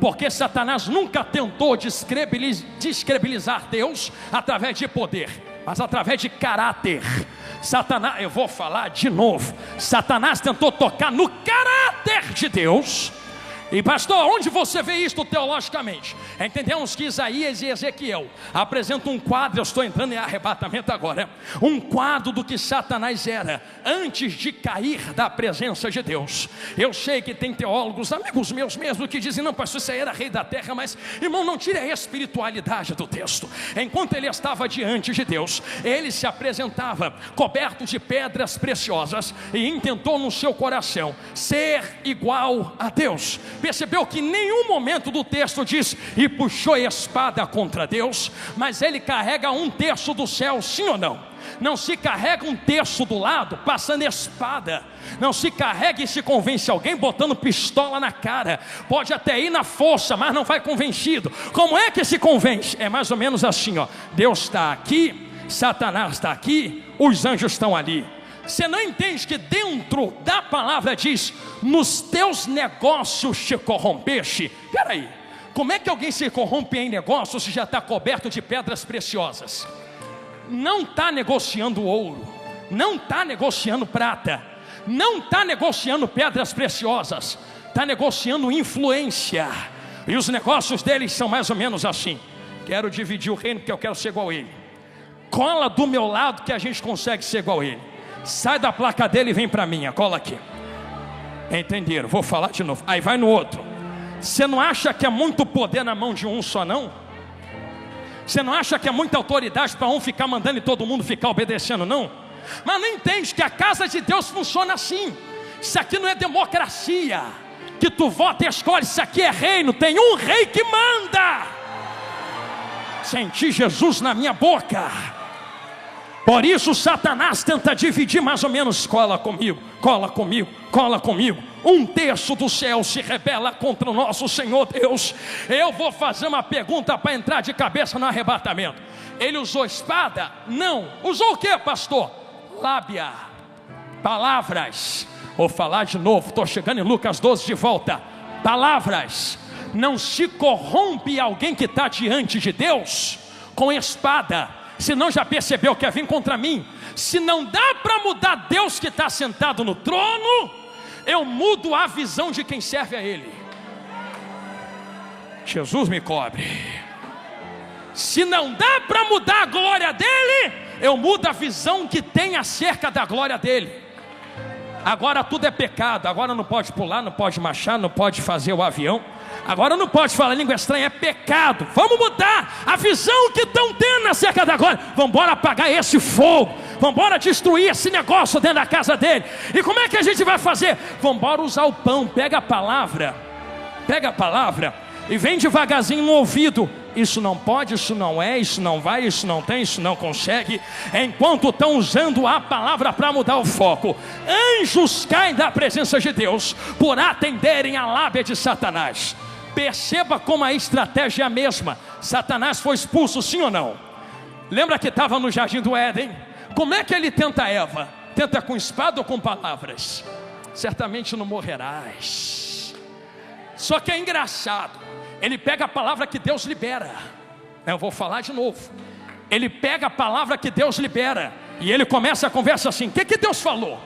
Porque Satanás nunca tentou descredibilizar Deus através de poder, mas através de caráter. Satanás, eu vou falar de novo, Satanás tentou tocar no caráter de Deus. E pastor, onde você vê isto teologicamente? Entendemos que Isaías e Ezequiel apresentam um quadro, eu estou entrando em arrebatamento agora, um quadro do que Satanás era antes de cair da presença de Deus. Eu sei que tem teólogos, amigos meus mesmo, que dizem: não pastor, isso aí era rei da terra. Mas irmão, não tire a espiritualidade do texto. Enquanto ele estava diante de Deus, ele se apresentava coberto de pedras preciosas e intentou no seu coração ser igual a Deus. Percebeu que em nenhum momento do texto diz e puxou a espada contra Deus, mas ele carrega 1/3 do céu, sim ou não? Não se carrega 1/3 do lado passando espada. Não se carrega e se convence alguém botando pistola na cara. Pode até ir na força, mas não vai convencido. Como é que se convence? É mais ou menos assim, ó: Deus está aqui, Satanás está aqui, os anjos estão ali. Você não entende que dentro da palavra diz: nos teus negócios te corrompeste? Peraí, como é que alguém se corrompe em negócio se já está coberto de pedras preciosas? Não está negociando ouro, não está negociando prata, não está negociando pedras preciosas, está negociando influência. E os negócios deles são mais ou menos assim: quero dividir o reino porque eu quero ser igual a ele. Cola do meu lado que a gente consegue ser igual a ele. Sai da placa dele e vem para a minha, cola aqui. Entenderam? Vou falar de novo. Aí vai no outro. Você não acha que é muito poder na mão de um só, não? Você não acha que é muita autoridade para um ficar mandando e todo mundo ficar obedecendo, não? Mas não entende que a casa de Deus funciona assim. Isso aqui não é democracia, que tu vota e escolhe. Isso aqui é reino, tem um rei que manda. Senti Jesus na minha boca. Por isso Satanás tenta dividir mais ou menos. Cola comigo, cola comigo, cola comigo. 1/3 do céu se rebela contra o nosso Senhor Deus. Eu vou fazer uma pergunta para entrar de cabeça no arrebatamento. Ele usou espada? Não. Usou o que, pastor? Lábia, palavras. Vou falar de novo, estou chegando em Lucas 12 de volta. Palavras. Não se corrompe alguém que está diante de Deus com espada. Se não, já percebeu que é vir contra mim? Se não dá para mudar Deus que está sentado no trono, eu mudo a visão de quem serve a Ele. Jesus me cobre. Se não dá para mudar a glória dEle, eu mudo a visão que tem acerca da glória dEle. Agora tudo é pecado. Agora não pode pular, não pode marchar, não pode fazer o avião. Agora não pode falar língua estranha, é pecado. Vamos mudar a visão que estão tendo acerca da glória. Vamos embora apagar esse fogo. Vamos embora destruir esse negócio dentro da casa dele. E como é que a gente vai fazer? Vamos embora usar o pão. Pega a palavra e vem devagarzinho no ouvido. Isso não pode, isso não é, isso não vai, isso não tem, isso não consegue. Enquanto estão usando a palavra para mudar o foco, anjos caem da presença de Deus por atenderem a lábia de Satanás. Perceba como a estratégia é a mesma. Satanás foi expulso, sim ou não? Lembra que estava no jardim do Éden? Como é que ele tenta Eva? Tenta com espada ou com palavras? Certamente não morrerás. Só que é engraçado, ele pega a palavra que Deus libera. Eu vou falar de novo. Ele pega a palavra que Deus libera e ele começa a conversa assim: o que Deus falou?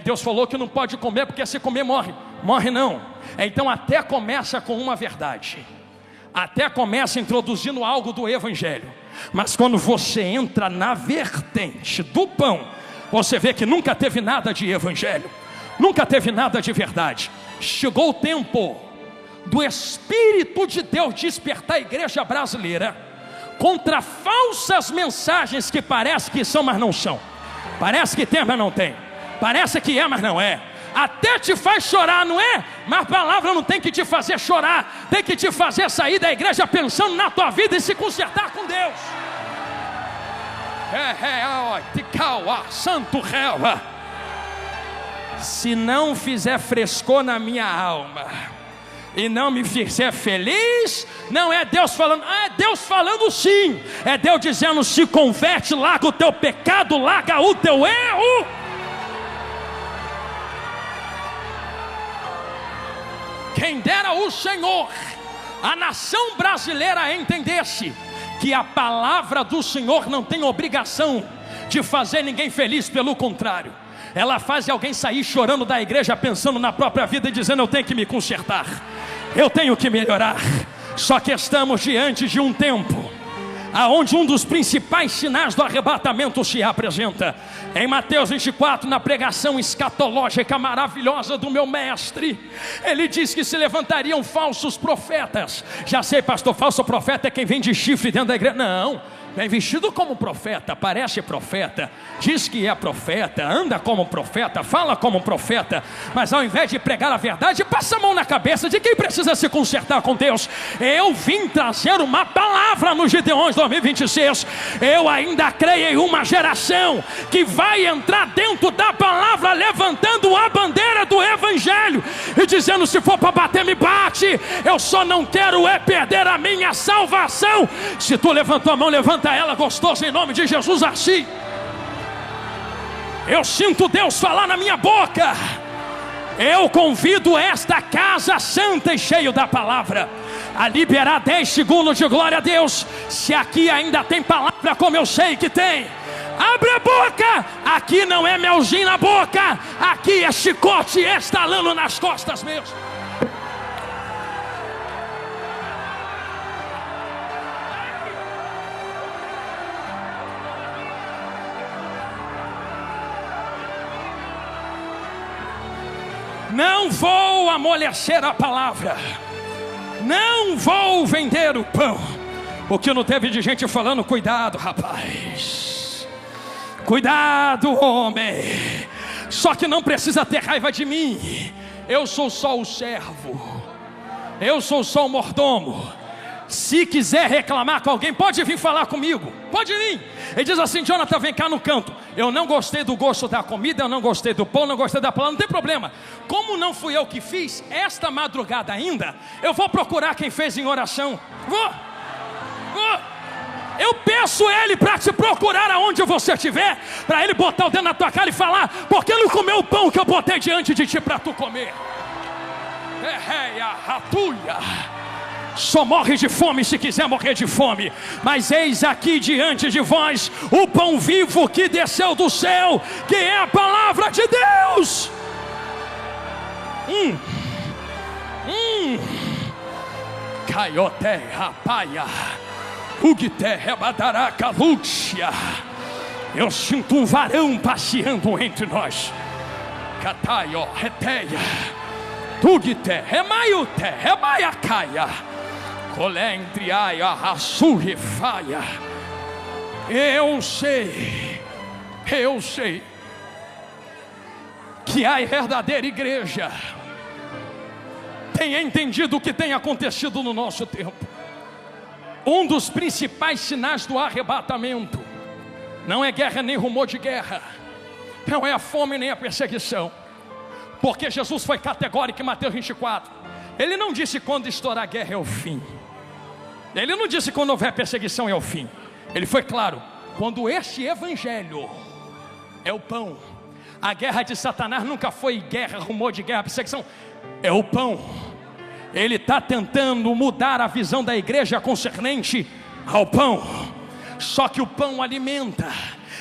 Deus falou que não pode comer, porque se comer morre. Morre não. Então até começa com uma verdade, até começa introduzindo algo do evangelho. Mas quando você entra na vertente do pão, você vê que nunca teve nada de evangelho, nunca teve nada de verdade. Chegou o tempo do Espírito de Deus despertar a igreja brasileira contra falsas mensagens que parece que são, mas não são. Parece que tem, mas não tem. Parece que é, mas não é. Até te faz chorar, não é? Mas a palavra não tem que te fazer chorar, tem que te fazer sair da igreja pensando na tua vida e se consertar com Deus. Santo réu. Se não fizer frescor na minha alma e não me fizer feliz, não é Deus falando. É Deus falando sim. É Deus dizendo: se converte, larga o teu pecado, larga o teu erro. Quem dera o Senhor, a nação brasileira entendesse que a palavra do Senhor não tem obrigação de fazer ninguém feliz, pelo contrário, ela faz alguém sair chorando da igreja, pensando na própria vida e dizendo: eu tenho que me consertar, eu tenho que melhorar. Só que estamos diante de um tempo aonde um dos principais sinais do arrebatamento se apresenta. Em Mateus 24, na pregação escatológica maravilhosa do meu mestre, ele diz que se levantariam falsos profetas. Já sei, pastor, falso profeta é quem vem de chifre dentro da igreja. Não, vem vestido como profeta, parece profeta, diz que é profeta, anda como profeta, fala como profeta, mas ao invés de pregar a verdade, passa a mão na cabeça de quem precisa se consertar com Deus. Eu vim trazer uma palavra no Gideões 2026. Eu ainda creio em uma geração que vai entrar dentro da palavra, levantando a bandeira do evangelho e dizendo: se for para bater, me bate, eu só não quero é perder a minha salvação. Se tu levantou a mão, levanta ela gostosa em nome de Jesus assim. Eu sinto Deus falar na minha boca. Eu convido esta casa santa e cheia da palavra a liberar 10 segundos de glória a Deus. Se aqui ainda tem palavra, como eu sei que tem, abre a boca. Aqui não é melzinho na boca, aqui é chicote estalando nas costas mesmo. Não vou amolecer a palavra, não vou vender o pão. O que não teve de gente falando: cuidado, rapaz, cuidado, homem. Só que não precisa ter raiva de mim. Eu sou só o servo, eu sou só o mordomo. Se quiser reclamar com alguém, pode vir falar comigo, pode vir. Ele diz assim: Jonathan, vem cá no canto. Eu não gostei do gosto da comida, eu não gostei do pão, não gostei da palavra. Não tem problema. Como não fui eu que fiz, esta madrugada ainda, eu vou procurar quem fez em oração. Vou. Eu peço ele para te procurar aonde você estiver, para ele botar o dedo na tua cara e falar: por que não comeu o pão que eu botei diante de ti para tu comer? Só morre de fome se quiser morrer de fome. Mas eis aqui diante de vós o pão vivo que desceu do céu, que é a palavra de Deus. Caiote rapaia, ugite rebadaraca lúcia. Eu sinto um varão passeando entre nós. Cataio reteia, tugite remaiute remaiacaia. Eu sei Eu sei que a verdadeira igreja tem entendido o que tem acontecido no nosso tempo. Um dos principais sinais do arrebatamento não é guerra nem rumor de guerra, não é a fome nem a perseguição, porque Jesus foi categórico em Mateus 24. Ele não disse quando estourar a guerra é o fim, ele não disse quando houver perseguição é o fim. Ele foi claro: quando este evangelho é o pão. A guerra de Satanás nunca foi guerra, rumor de guerra, perseguição, é o pão. Ele está tentando mudar a visão da igreja concernente ao pão. Só que o pão alimenta,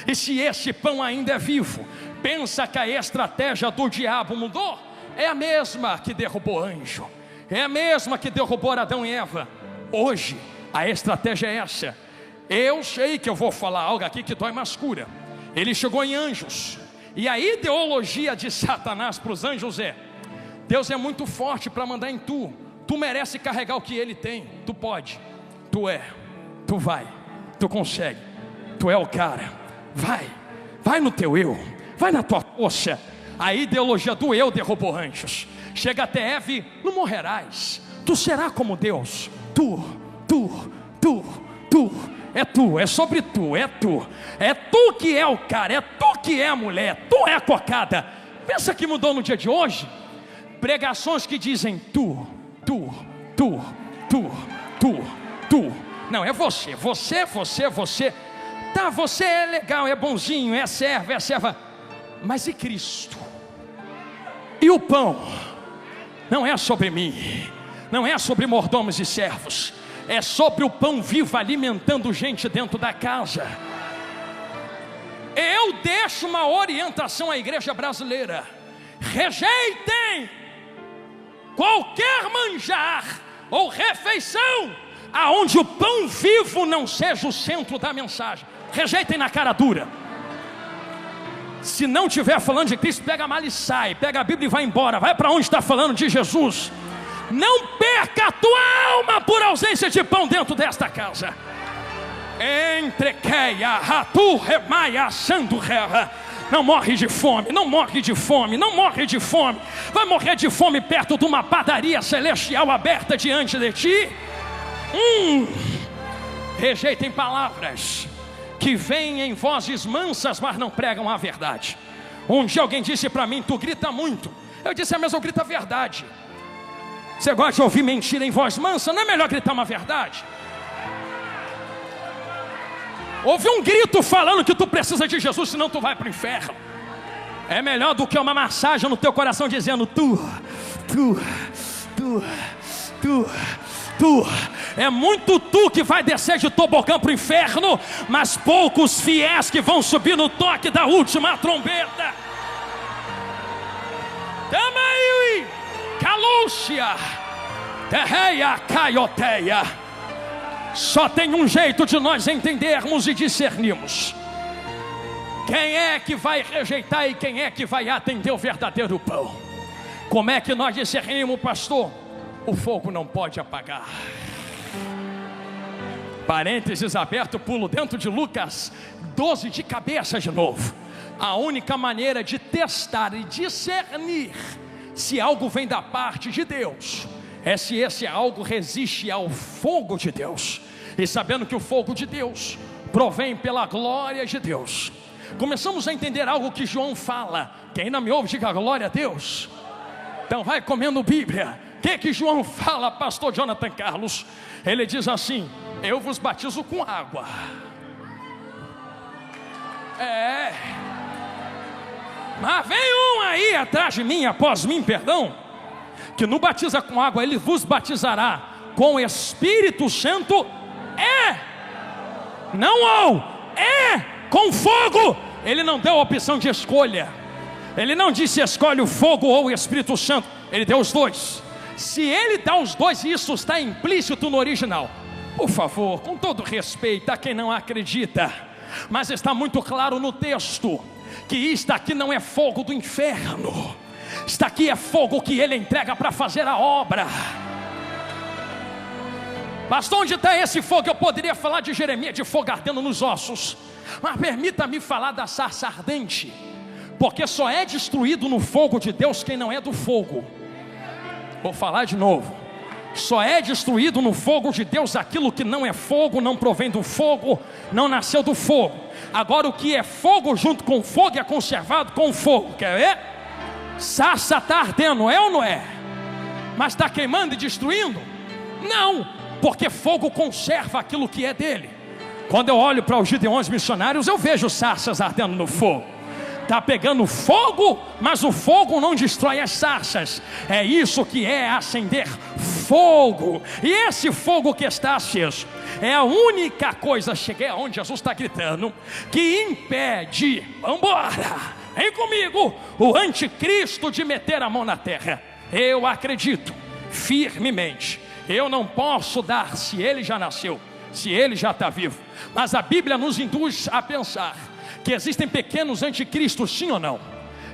e se esse pão ainda é vivo, pensa que a estratégia do diabo mudou? É a mesma que derrubou anjo, é a mesma que derrubou Adão e Eva. Hoje a estratégia é essa. Eu sei que eu vou falar algo aqui que dói mais cura. Ele chegou em anjos, e a ideologia de Satanás para os anjos é: Deus é muito forte para mandar em tu, tu merece carregar o que ele tem, tu pode, tu é, tu vai, tu consegue, tu é o cara, vai no teu eu, vai na tua força. A ideologia do eu derrubou anjos. Chega até Eva: não morrerás, tu serás como Deus, tu, é tu, é sobre tu, é tu que é o cara, é tu que é a mulher, tu é a cocada. Pensa que mudou no dia de hoje? Pregações que dizem tu, não, é você, tá, você é legal, é bonzinho, é serva, mas e Cristo? E o pão? Não é sobre mim, não é sobre mordomos e servos, é sobre o pão vivo alimentando gente dentro da casa. Eu deixo uma orientação à igreja brasileira: rejeitem qualquer manjar ou refeição aonde o pão vivo não seja o centro da mensagem. Rejeitem na cara dura. Se não estiver falando de Cristo, pega a mala e sai, pega a Bíblia e vai embora, vai para onde está falando de Jesus. Não perca a tua alma por ausência de pão dentro desta casa. Entrequeia, ratu, remaia, sando rera. Não morre de fome, não morre de fome, não morre de fome. Vai morrer de fome perto de uma padaria celestial aberta diante de ti. Rejeitem palavras que vêm em vozes mansas, mas não pregam a verdade. Um dia alguém disse para mim: tu grita muito. Eu disse: mas eu grito a verdade. Você gosta de ouvir mentira em voz mansa? Não é melhor gritar uma verdade? Ouve um grito falando que tu precisa de Jesus, senão tu vai para o inferno. É melhor do que uma massagem no teu coração dizendo tu. É muito tu que vai descer de tobogã para o inferno, mas poucos fiéis que vão subir no toque da última trombeta. Tamaiui, Calúcia, Terreia, Caioteia. Só tem um jeito de nós entendermos e discernirmos quem é que vai rejeitar e quem é que vai atender o verdadeiro pão. Como é que nós discernimos, pastor? O fogo não pode apagar. Parênteses aberto, pulo dentro de Lucas 12 de cabeça de novo. A única maneira de testar e discernir se algo vem da parte de Deus é se esse algo resiste ao fogo de Deus. E sabendo que o fogo de Deus provém pela glória de Deus, começamos a entender algo que João fala. Quem ainda me ouve, diga glória a Deus. Então vai comendo Bíblia. O que João fala, pastor Jonathan Carlos? Ele diz assim: eu vos batizo com água. Mas vem um aí atrás de mim, após mim, perdão, que não batiza com água, ele vos batizará com o Espírito Santo. Com fogo. Ele não deu a opção de escolha. Ele não disse escolhe o fogo ou o Espírito Santo. Ele deu os dois. Se ele dá os dois, isso está implícito no original. Por favor, com todo respeito a quem não acredita, mas está muito claro no texto que isto aqui não é fogo do inferno. Isto aqui é fogo que ele entrega para fazer a obra. Pastor, onde está esse fogo? Eu poderia falar de Jeremias, de fogo ardendo nos ossos. Mas permita-me falar da sarça ardente, porque só é destruído no fogo de Deus quem não é do fogo. Vou falar de novo. Só é destruído no fogo de Deus aquilo que não é fogo, não provém do fogo, não nasceu do fogo. Agora o que é fogo junto com fogo é conservado com fogo. Quer ver? Sarça está ardendo, é ou não é? Mas está queimando e destruindo? Não, porque fogo conserva aquilo que é dele. Quando eu olho para os gideões missionários, eu vejo sarças ardendo no fogo. Está pegando fogo, mas o fogo não destrói as sarças. É isso que é acender fogo. E esse fogo que está aceso é a única coisa, cheguei aonde Jesus está gritando, que impede, vambora, vem comigo, o anticristo de meter a mão na terra. Eu acredito firmemente. Eu não posso dar se ele já nasceu, se ele já está vivo. Mas a Bíblia nos induz a pensar que existem pequenos anticristos, sim ou não?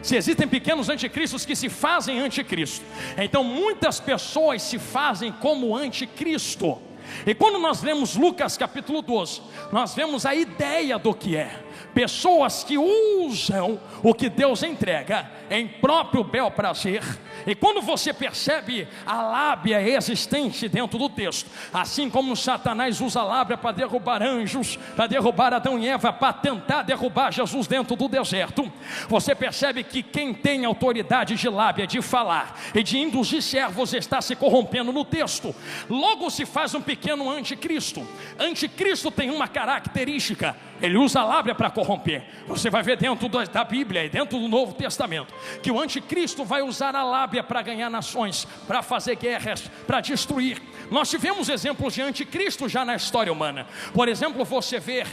Se existem pequenos anticristos que se fazem anticristo, então muitas pessoas se fazem como anticristo. E quando nós lemos Lucas capítulo 12, nós vemos a ideia do que é. Pessoas que usam o que Deus entrega em próprio bel prazer. E quando você percebe a lábia existente dentro do texto, assim como Satanás usa a lábia para derrubar anjos, para derrubar Adão e Eva, para tentar derrubar Jesus dentro do deserto, você percebe que quem tem autoridade de lábia, de falar e de induzir servos, está se corrompendo no texto. Logo se faz um pequeno anticristo. Anticristo tem uma característica: ele usa a lábia para corromper. Você vai ver dentro da Bíblia e dentro do Novo Testamento que o anticristo vai usar a lábia para ganhar nações, para fazer guerras, para destruir. Nós tivemos exemplos de anticristo já na história humana. Por exemplo, você vê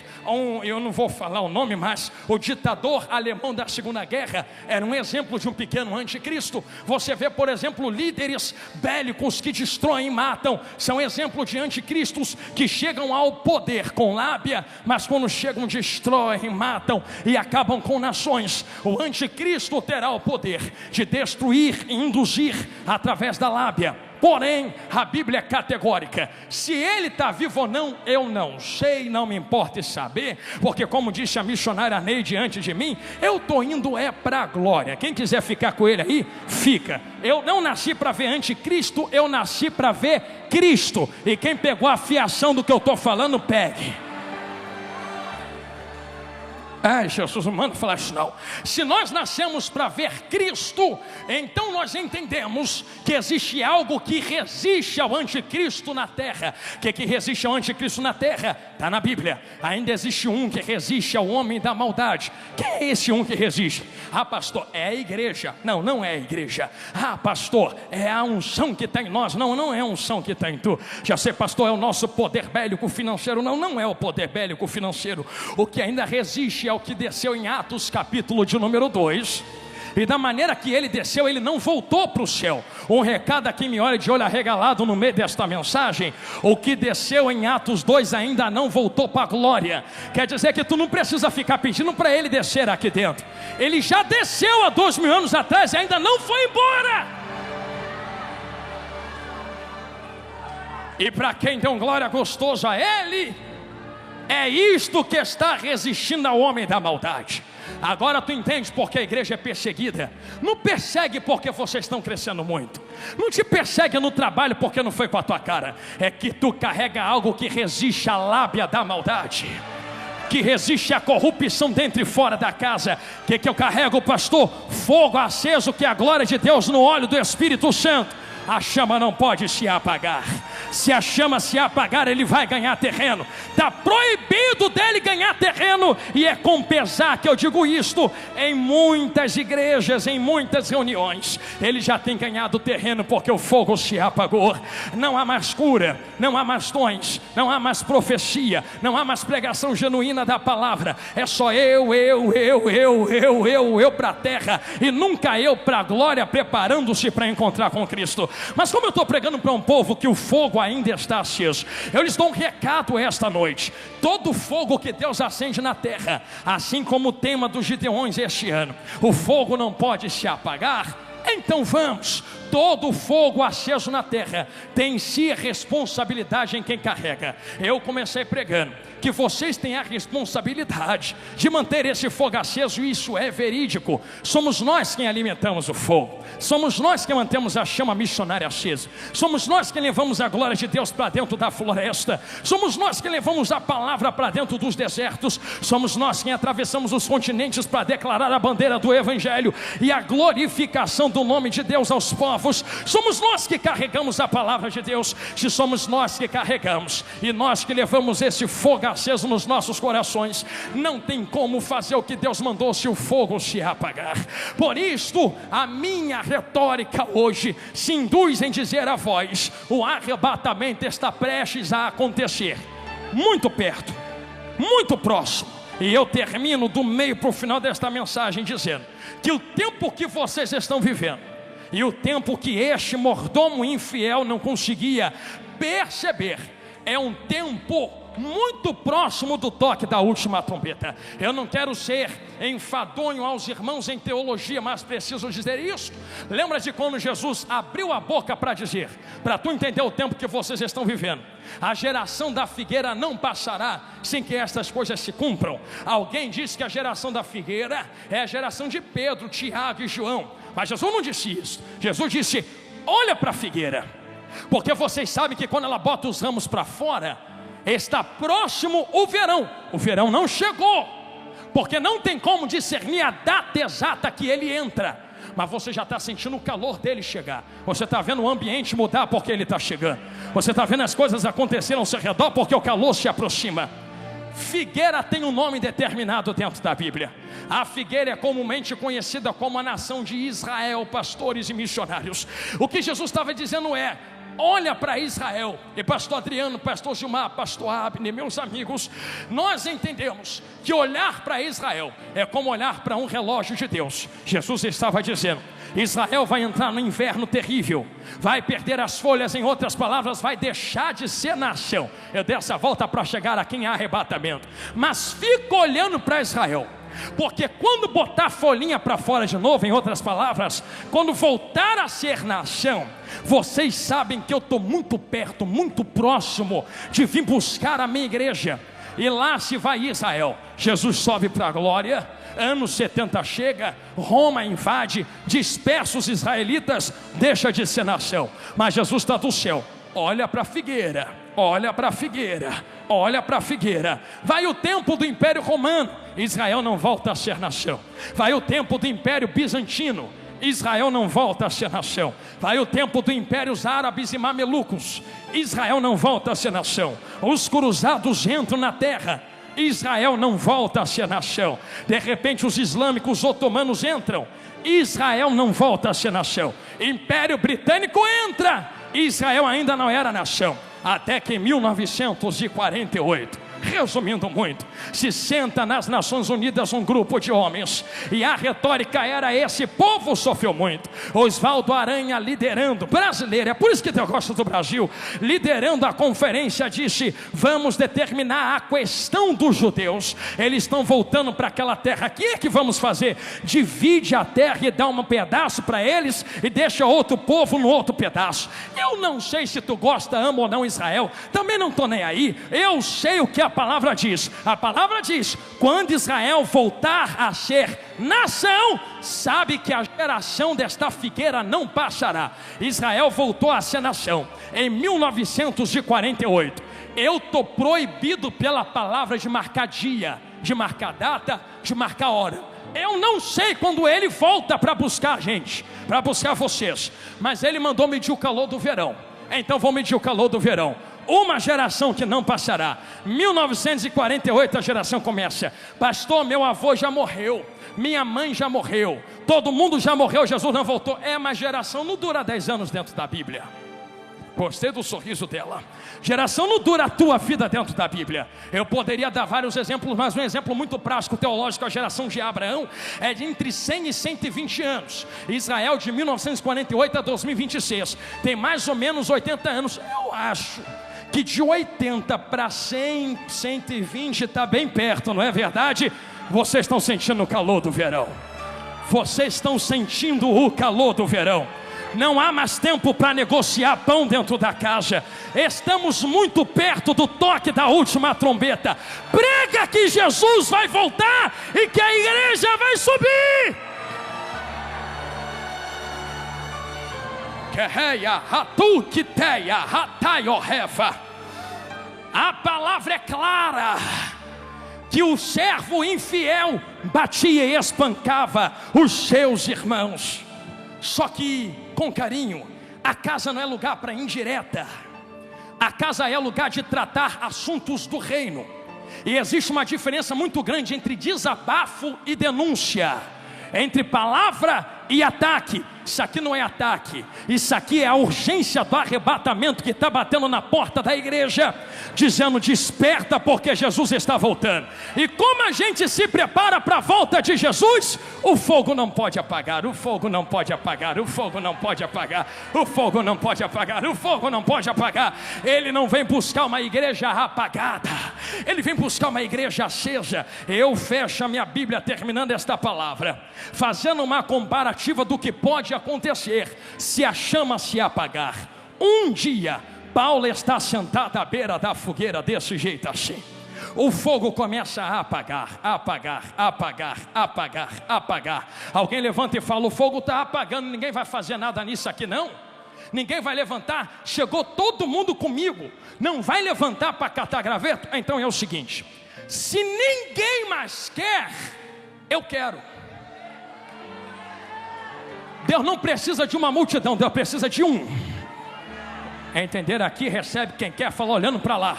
eu não vou falar o nome, mas o ditador alemão da Segunda Guerra era um exemplo de um pequeno anticristo. Você vê, por exemplo, líderes bélicos que destroem e matam, são exemplos de anticristos que chegam ao poder com lábia, mas quando chegam destroem, matam e acabam com nações. O anticristo terá o poder de destruir e induzir através da lábia. Porém, a Bíblia é categórica: se ele está vivo ou não, eu não sei, não me importa saber, porque como disse a missionária Neide antes de mim, eu estou indo para a glória. Quem quiser ficar com ele aí, fica. Eu não nasci para ver anticristo, eu nasci para ver Cristo. E quem pegou a fiação do que eu estou falando, pegue. Ai, Jesus, não manda falar isso não. Se nós nascemos para ver Cristo, então nós entendemos que existe algo que resiste ao anticristo na terra. O que resiste ao anticristo na terra? Está na Bíblia. Ainda existe um que resiste ao homem da maldade. Quem é esse um que resiste? Ah, pastor, é a igreja. Não, não é a igreja. Ah, pastor, é a unção que está em nós. Não, não é a unção que está em tu. Já sei, pastor, é o nosso poder bélico financeiro. Não, não é o poder bélico financeiro. O que ainda resiste é o que desceu em Atos capítulo de número 2. E da maneira que ele desceu, ele não voltou para o céu. Um recado a quem me olha de olho arregalado no meio desta mensagem: o que desceu em Atos 2 ainda não voltou para a glória. Quer dizer que tu não precisa ficar pedindo para ele descer aqui dentro. Ele já desceu há 2000 anos atrás e ainda não foi embora. E para quem deu glória gostosa a ele, é isto que está resistindo ao homem da maldade. Agora tu entende porque a igreja é perseguida. Não persegue porque vocês estão crescendo muito. Não te persegue no trabalho porque não foi com a tua cara. É que tu carrega algo que resiste à lábia da maldade, que resiste à corrupção dentro e fora da casa. Que eu carrego, pastor? Fogo aceso, que é a glória de Deus no óleo do Espírito Santo. A chama não pode se apagar. Se a chama se apagar, ele vai ganhar terreno. Está proibido dele ganhar terreno. E é com pesar que eu digo isto. Em muitas igrejas, em muitas reuniões, ele já tem ganhado terreno porque o fogo se apagou. Não há mais cura, não há mais dons, não há mais profecia, não há mais pregação genuína da palavra. É só eu para a terra, e nunca eu para a glória, preparando-se para encontrar com Cristo. Mas como eu estou pregando para um povo que o fogo ainda está aceso, eu lhes dou um recado esta noite: todo fogo que Deus acende na terra, assim como o tema dos Gideões este ano, o fogo não pode se apagar Então vamos. Todo fogo aceso na terra tem em si a responsabilidade em quem carrega. Eu comecei pregando que vocês têm a responsabilidade de manter esse fogo aceso, e isso é verídico. Somos nós quem alimentamos o fogo, somos nós que mantemos a chama missionária acesa, somos nós que levamos a glória de Deus para dentro da floresta, somos nós que levamos a palavra para dentro dos desertos, somos nós quem atravessamos os continentes para declarar a bandeira do Evangelho e a glorificação do nome de Deus aos povos. Somos nós que carregamos a palavra de Deus. Se somos nós que carregamos e nós que levamos esse fogo aceso nos nossos corações, não tem como fazer o que Deus mandou se o fogo se apagar. Por isto a minha retórica hoje se induz em dizer a vós: o arrebatamento está prestes a acontecer, muito perto, muito próximo. E eu termino do meio para o final desta mensagem dizendo que o tempo que vocês estão vivendo e o tempo que este mordomo infiel não conseguia perceber é um tempo muito próximo do toque da última trombeta. Eu não quero ser enfadonho aos irmãos em teologia, mas preciso dizer isso. Lembra de quando Jesus abriu a boca para dizer, para tu entender o tempo que vocês estão vivendo: a geração da figueira não passará sem que estas coisas se cumpram. Alguém disse que a geração da figueira é a geração de Pedro, Tiago e João, mas Jesus não disse isso. Jesus disse: olha para a figueira, porque vocês sabem que quando ela bota os ramos para fora, está próximo o verão. O verão não chegou, porque não tem como discernir a data exata que ele entra, mas você já está sentindo o calor dele chegar. Você está vendo o ambiente mudar porque ele está chegando. Você está vendo as coisas acontecerem ao seu redor porque o calor se aproxima. Figueira tem um nome determinado dentro da Bíblia. A figueira é comumente conhecida como a nação de Israel, pastores e missionários. O que Jesus estava dizendo é: olha para Israel. E pastor Adriano, pastor Gilmar, pastor Abner, meus amigos, nós entendemos que olhar para Israel é como olhar para um relógio de Deus. Jesus estava dizendo: Israel vai entrar no inverno terrível, vai perder as folhas, em outras palavras, vai deixar de ser nação. Eu dei essa volta para chegar aqui em arrebatamento, mas fica olhando para Israel, porque quando botar a folhinha para fora de novo, em outras palavras, quando voltar a ser nação, vocês sabem que eu estou muito perto, muito próximo de vir buscar a minha igreja. E lá se vai Israel. Jesus sobe para a glória, anos 70 chega, Roma invade, dispersa os israelitas, deixa de ser nação. Mas Jesus está do céu, olha para a figueira, olha para a figueira, olha para a figueira. Vai o tempo do Império Romano, Israel não volta a ser nação. Vai o tempo do Império Bizantino, Israel não volta a ser nação. Vai o tempo dos impérios árabes e mamelucos, Israel não volta a ser nação. Os cruzados entram na terra, Israel não volta a ser nação. De repente os islâmicos otomanos entram, Israel não volta a ser nação. Império Britânico entra, Israel ainda não era nação. Até que em 1948, resumindo muito, se senta nas Nações Unidas um grupo de homens, e a retórica era: esse povo sofreu muito. Oswaldo Aranha liderando, brasileiro, é por isso que eu gosto do Brasil, liderando a conferência, disse: vamos determinar a questão dos judeus. Eles estão voltando para aquela terra. O que é que vamos fazer? Divide a terra e dá um pedaço para eles e deixa outro povo no outro pedaço. Eu não sei se tu gosta, ama ou não Israel, também não estou nem aí. Eu sei o que a palavra diz. A palavra diz: quando Israel voltar a ser nação, sabe que a geração desta figueira não passará. Israel voltou a ser nação em 1948. Eu estou proibido pela palavra de marcar dia, de marcar data, de marcar hora. Eu não sei quando ele volta para buscar a gente, para buscar vocês, mas ele mandou medir o calor do verão. Então vou medir o calor do verão. Uma geração que não passará. 1948 a geração começa. Pastor, meu avô já morreu, minha mãe já morreu, todo mundo já morreu, Jesus não voltou. É, mas geração não dura 10 anos dentro da Bíblia. Gostei do sorriso dela. Geração não dura a tua vida dentro da Bíblia. Eu poderia dar vários exemplos, mas um exemplo muito prático, teológico: a geração de Abraão é de entre 100 e 120 anos. Israel de 1948 a 2026 tem mais ou menos 80 anos. Eu acho que de 80 para 100, 120 está bem perto, não é verdade? Vocês estão sentindo o calor do verão. vocês estão sentindo o calor do verão. Não há mais tempo para negociar pão dentro da casa. Estamos muito perto do toque da última trombeta. Prega que Jesus vai voltar e que a igreja vai subir. A palavra é clara, que o servo infiel batia e espancava os seus irmãos. Só que, com carinho, a casa não é lugar para indireta. A casa é lugar de tratar assuntos do reino. E existe uma diferença muito grande entre desabafo e denúncia, entre palavra e ataque. Isso aqui não é ataque, isso aqui é a urgência do arrebatamento que está batendo na porta da igreja, dizendo: desperta, porque Jesus está voltando. E como a gente se prepara para a volta de Jesus? O fogo não pode apagar, o fogo não pode apagar, o fogo não pode apagar, o fogo não pode apagar, o fogo não pode apagar. Ele não vem buscar uma igreja apagada, ele vem buscar uma igreja acesa. Eu fecho a minha Bíblia terminando esta palavra, fazendo uma comparativa do que pode acontecer se a chama se apagar. Um dia Paulo está sentado à beira da fogueira desse jeito assim. O fogo começa a apagar, apagar, apagar, apagar, apagar. Alguém levanta e fala: o fogo está apagando, ninguém vai fazer nada nisso aqui não. Ninguém vai levantar, chegou todo mundo comigo, não vai levantar para catar graveto? Então é o seguinte: se ninguém mais quer, eu quero. Deus não precisa de uma multidão, Deus precisa de um. Entender aqui, recebe quem quer, fala olhando para lá.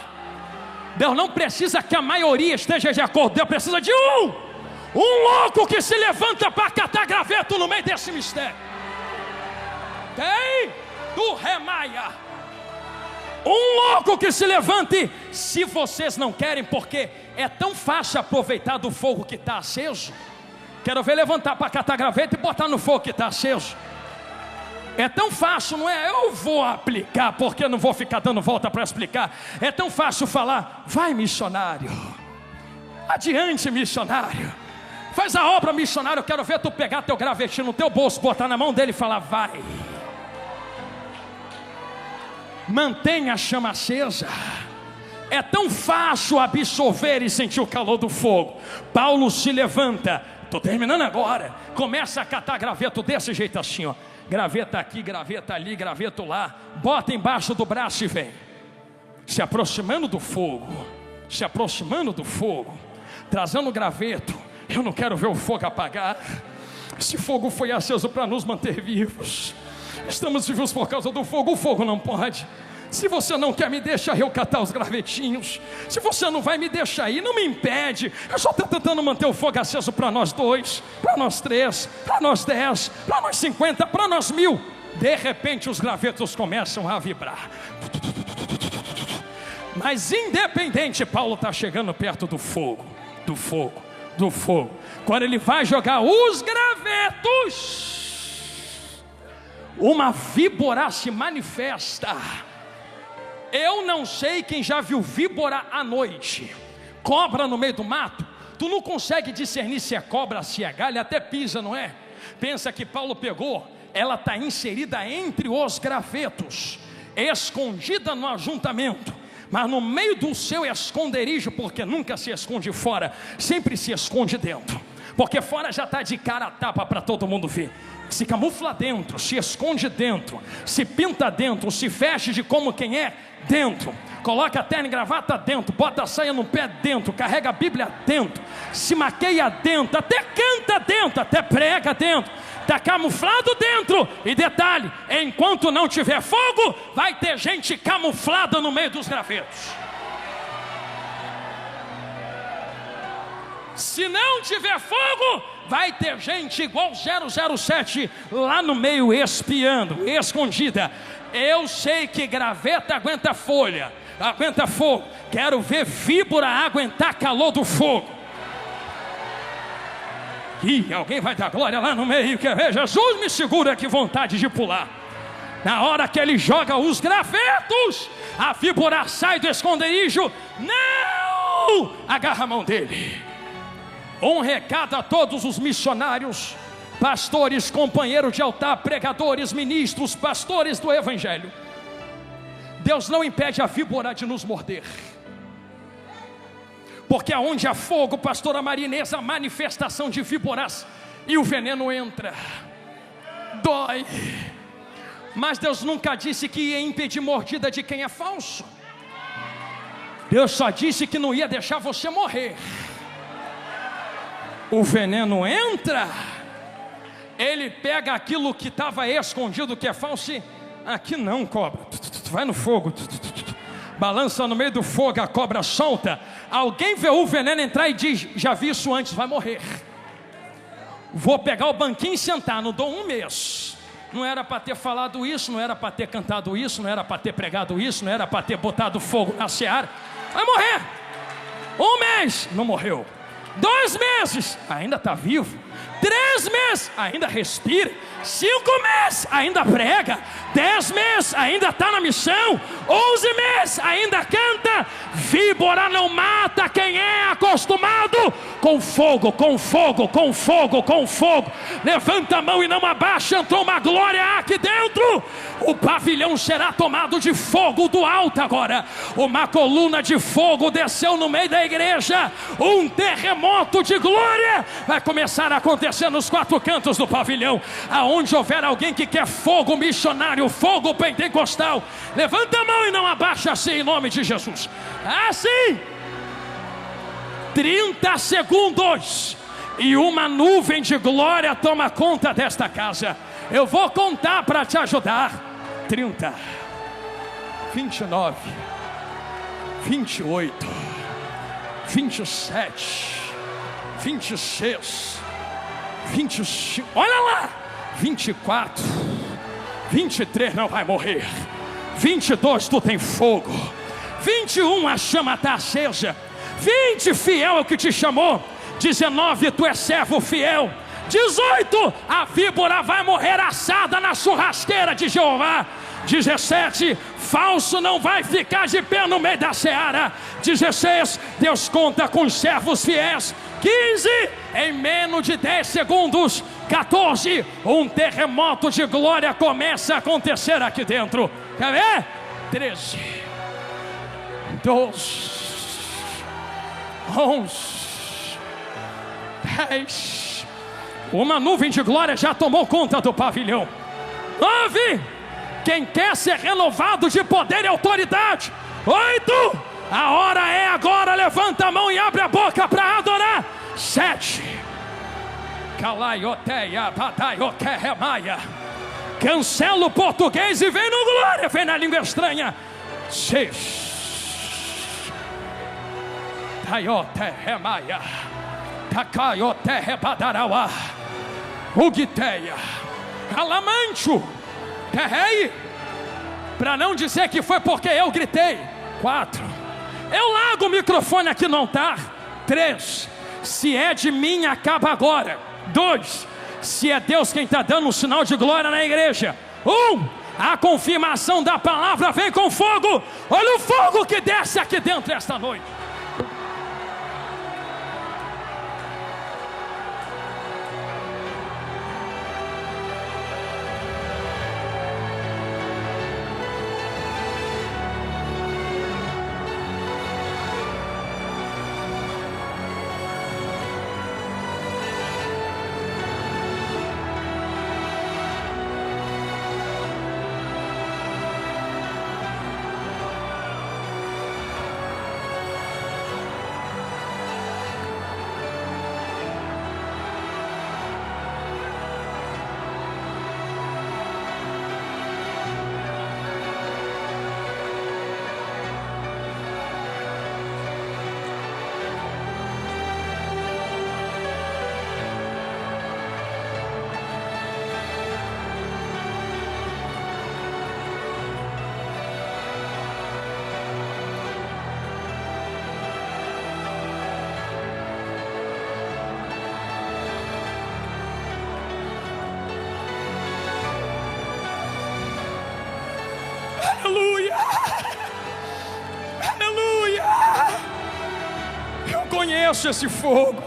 Deus não precisa que a maioria esteja de acordo, Deus precisa de um louco que se levanta para catar graveto no meio desse mistério. Tem do Remaia, um louco que se levante. Se vocês não querem, porque é tão fácil aproveitar do fogo que está aceso. Quero ver levantar para catar graveto e botar no fogo que está aceso. É tão fácil, não é? Eu vou aplicar, porque eu não vou ficar dando volta para explicar. É tão fácil falar: vai missionário, adiante missionário, faz a obra missionário. Eu quero ver tu pegar teu gravetinho no teu bolso, botar na mão dele e falar: vai. Mantenha a chama acesa. É tão fácil absorver e sentir o calor do fogo. Paulo se levanta, estou terminando agora, começa a catar graveto desse jeito assim, ó. Graveta aqui, graveta ali, graveto lá, bota embaixo do braço e vem, se aproximando do fogo, se aproximando do fogo, trazendo o graveto. Eu não quero ver o fogo apagar. Esse fogo foi aceso para nos manter vivos. Estamos vivos por causa do fogo. O fogo não pode. Se você não quer me deixar eu catar os gravetinhos, se você não vai me deixar ir, não me impede. Eu só estou tentando manter o fogo aceso para nós 2, para nós 3, para nós 10, para nós 50, para nós 1000. De repente os gravetos começam a vibrar. Mas independente, Paulo está chegando perto do fogo, do fogo, do fogo. Quando ele vai jogar os gravetos, uma víbora se manifesta. Eu não sei quem já viu víbora à noite, cobra no meio do mato. Tu não consegue discernir se é cobra, se é galha, até pisa, não é? Pensa que Paulo pegou, ela está inserida entre os gravetos, escondida no ajuntamento, mas no meio do seu esconderijo, porque nunca se esconde fora, sempre se esconde dentro, porque fora já está de cara a tapa para todo mundo ver. Se camufla dentro, se esconde dentro, se pinta dentro, se veste de como quem é dentro, coloca a terno e gravata dentro, bota a saia no pé dentro, carrega a Bíblia dentro, se maqueia dentro, até canta dentro, até prega dentro, está camuflado dentro. E detalhe, enquanto não tiver fogo, vai ter gente camuflada no meio dos gravetos. Se não tiver fogo, vai ter gente igual 007 lá no meio espiando, escondida. Eu sei que graveta aguenta folha, aguenta fogo. Quero ver víbora aguentar calor do fogo. Ih, alguém vai dar glória lá no meio. Quer ver? Jesus me segura, que vontade de pular. Na hora que ele joga os gravetos, a víbora sai do esconderijo. Não! Agarra a mão dele. Um recado a todos os missionários pastores, companheiros de altar, pregadores, ministros, pastores do evangelho. Deus não impede a víbora de nos morder, porque aonde há fogo, pastora Maria Inês, a manifestação de víboras, e o veneno entra, dói. Mas Deus nunca disse que ia impedir mordida de quem é falso. Deus só disse que não ia deixar você morrer. O veneno entra, ele pega aquilo que estava escondido, que é falso, e aqui não, cobra, vai no fogo, balança no meio do fogo, a cobra solta. Alguém vê o veneno entrar e diz: já vi isso antes, vai morrer. Vou pegar o banquinho e sentar, não dou um mês. Não era para ter falado isso, não era para ter cantado isso, não era para ter pregado isso, não era para ter botado fogo na seara. Vai morrer. Um mês, não morreu. 2 meses, ainda está vivo. 3 meses, ainda respira. 5 meses, ainda prega. 10 meses, ainda está na missão. 11 meses, ainda canta. Víbora não mata quem é acostumado com fogo, com fogo, com fogo, com fogo. Levanta a mão e não abaixa. Entrou uma glória aqui dentro. O pavilhão será tomado de fogo do alto agora. Uma coluna de fogo desceu no meio da igreja. Um terremoto de glória vai começar a acontecer nos 4 cantos do pavilhão. Aonde houver alguém que quer fogo missionário, fogo pentecostal, levanta a mão e não abaixa, assim, em nome de Jesus. Assim, 30 segundos e uma nuvem de glória toma conta desta casa. Eu vou contar para te ajudar. 30, 29, 28, 27, 26, 25, olha lá, 24, 23, não vai morrer. 22, tu tem fogo. 21, a chama está acesa. 20, fiel é o que te chamou. 19, tu és servo fiel. 18, a víbora vai morrer assada na churrasqueira de Jeová. 17, falso não vai ficar de pé no meio da seara. 16, Deus conta com os servos fiéis. 15, em menos de 10 segundos. 14, um terremoto de glória começa a acontecer aqui dentro. Quer ver? 13, 12, 11, 10. Uma nuvem de glória já tomou conta do pavilhão. 9, quem quer ser renovado de poder e autoridade. 8, a hora é agora, levanta a mão e abre a boca para adorar. 7, cancela o português e vem no glória, vem na língua estranha. 6, Ugiteia, Calamancho, Terrei, para não dizer que foi porque eu gritei. 4, eu largo o microfone aqui no altar. 3, se é de mim, acaba agora. 2, se é Deus quem está dando um sinal de glória na igreja. 1, a confirmação da palavra vem com fogo. Olha o fogo que desce aqui dentro esta noite. Aleluia, aleluia. Eu conheço esse fogo,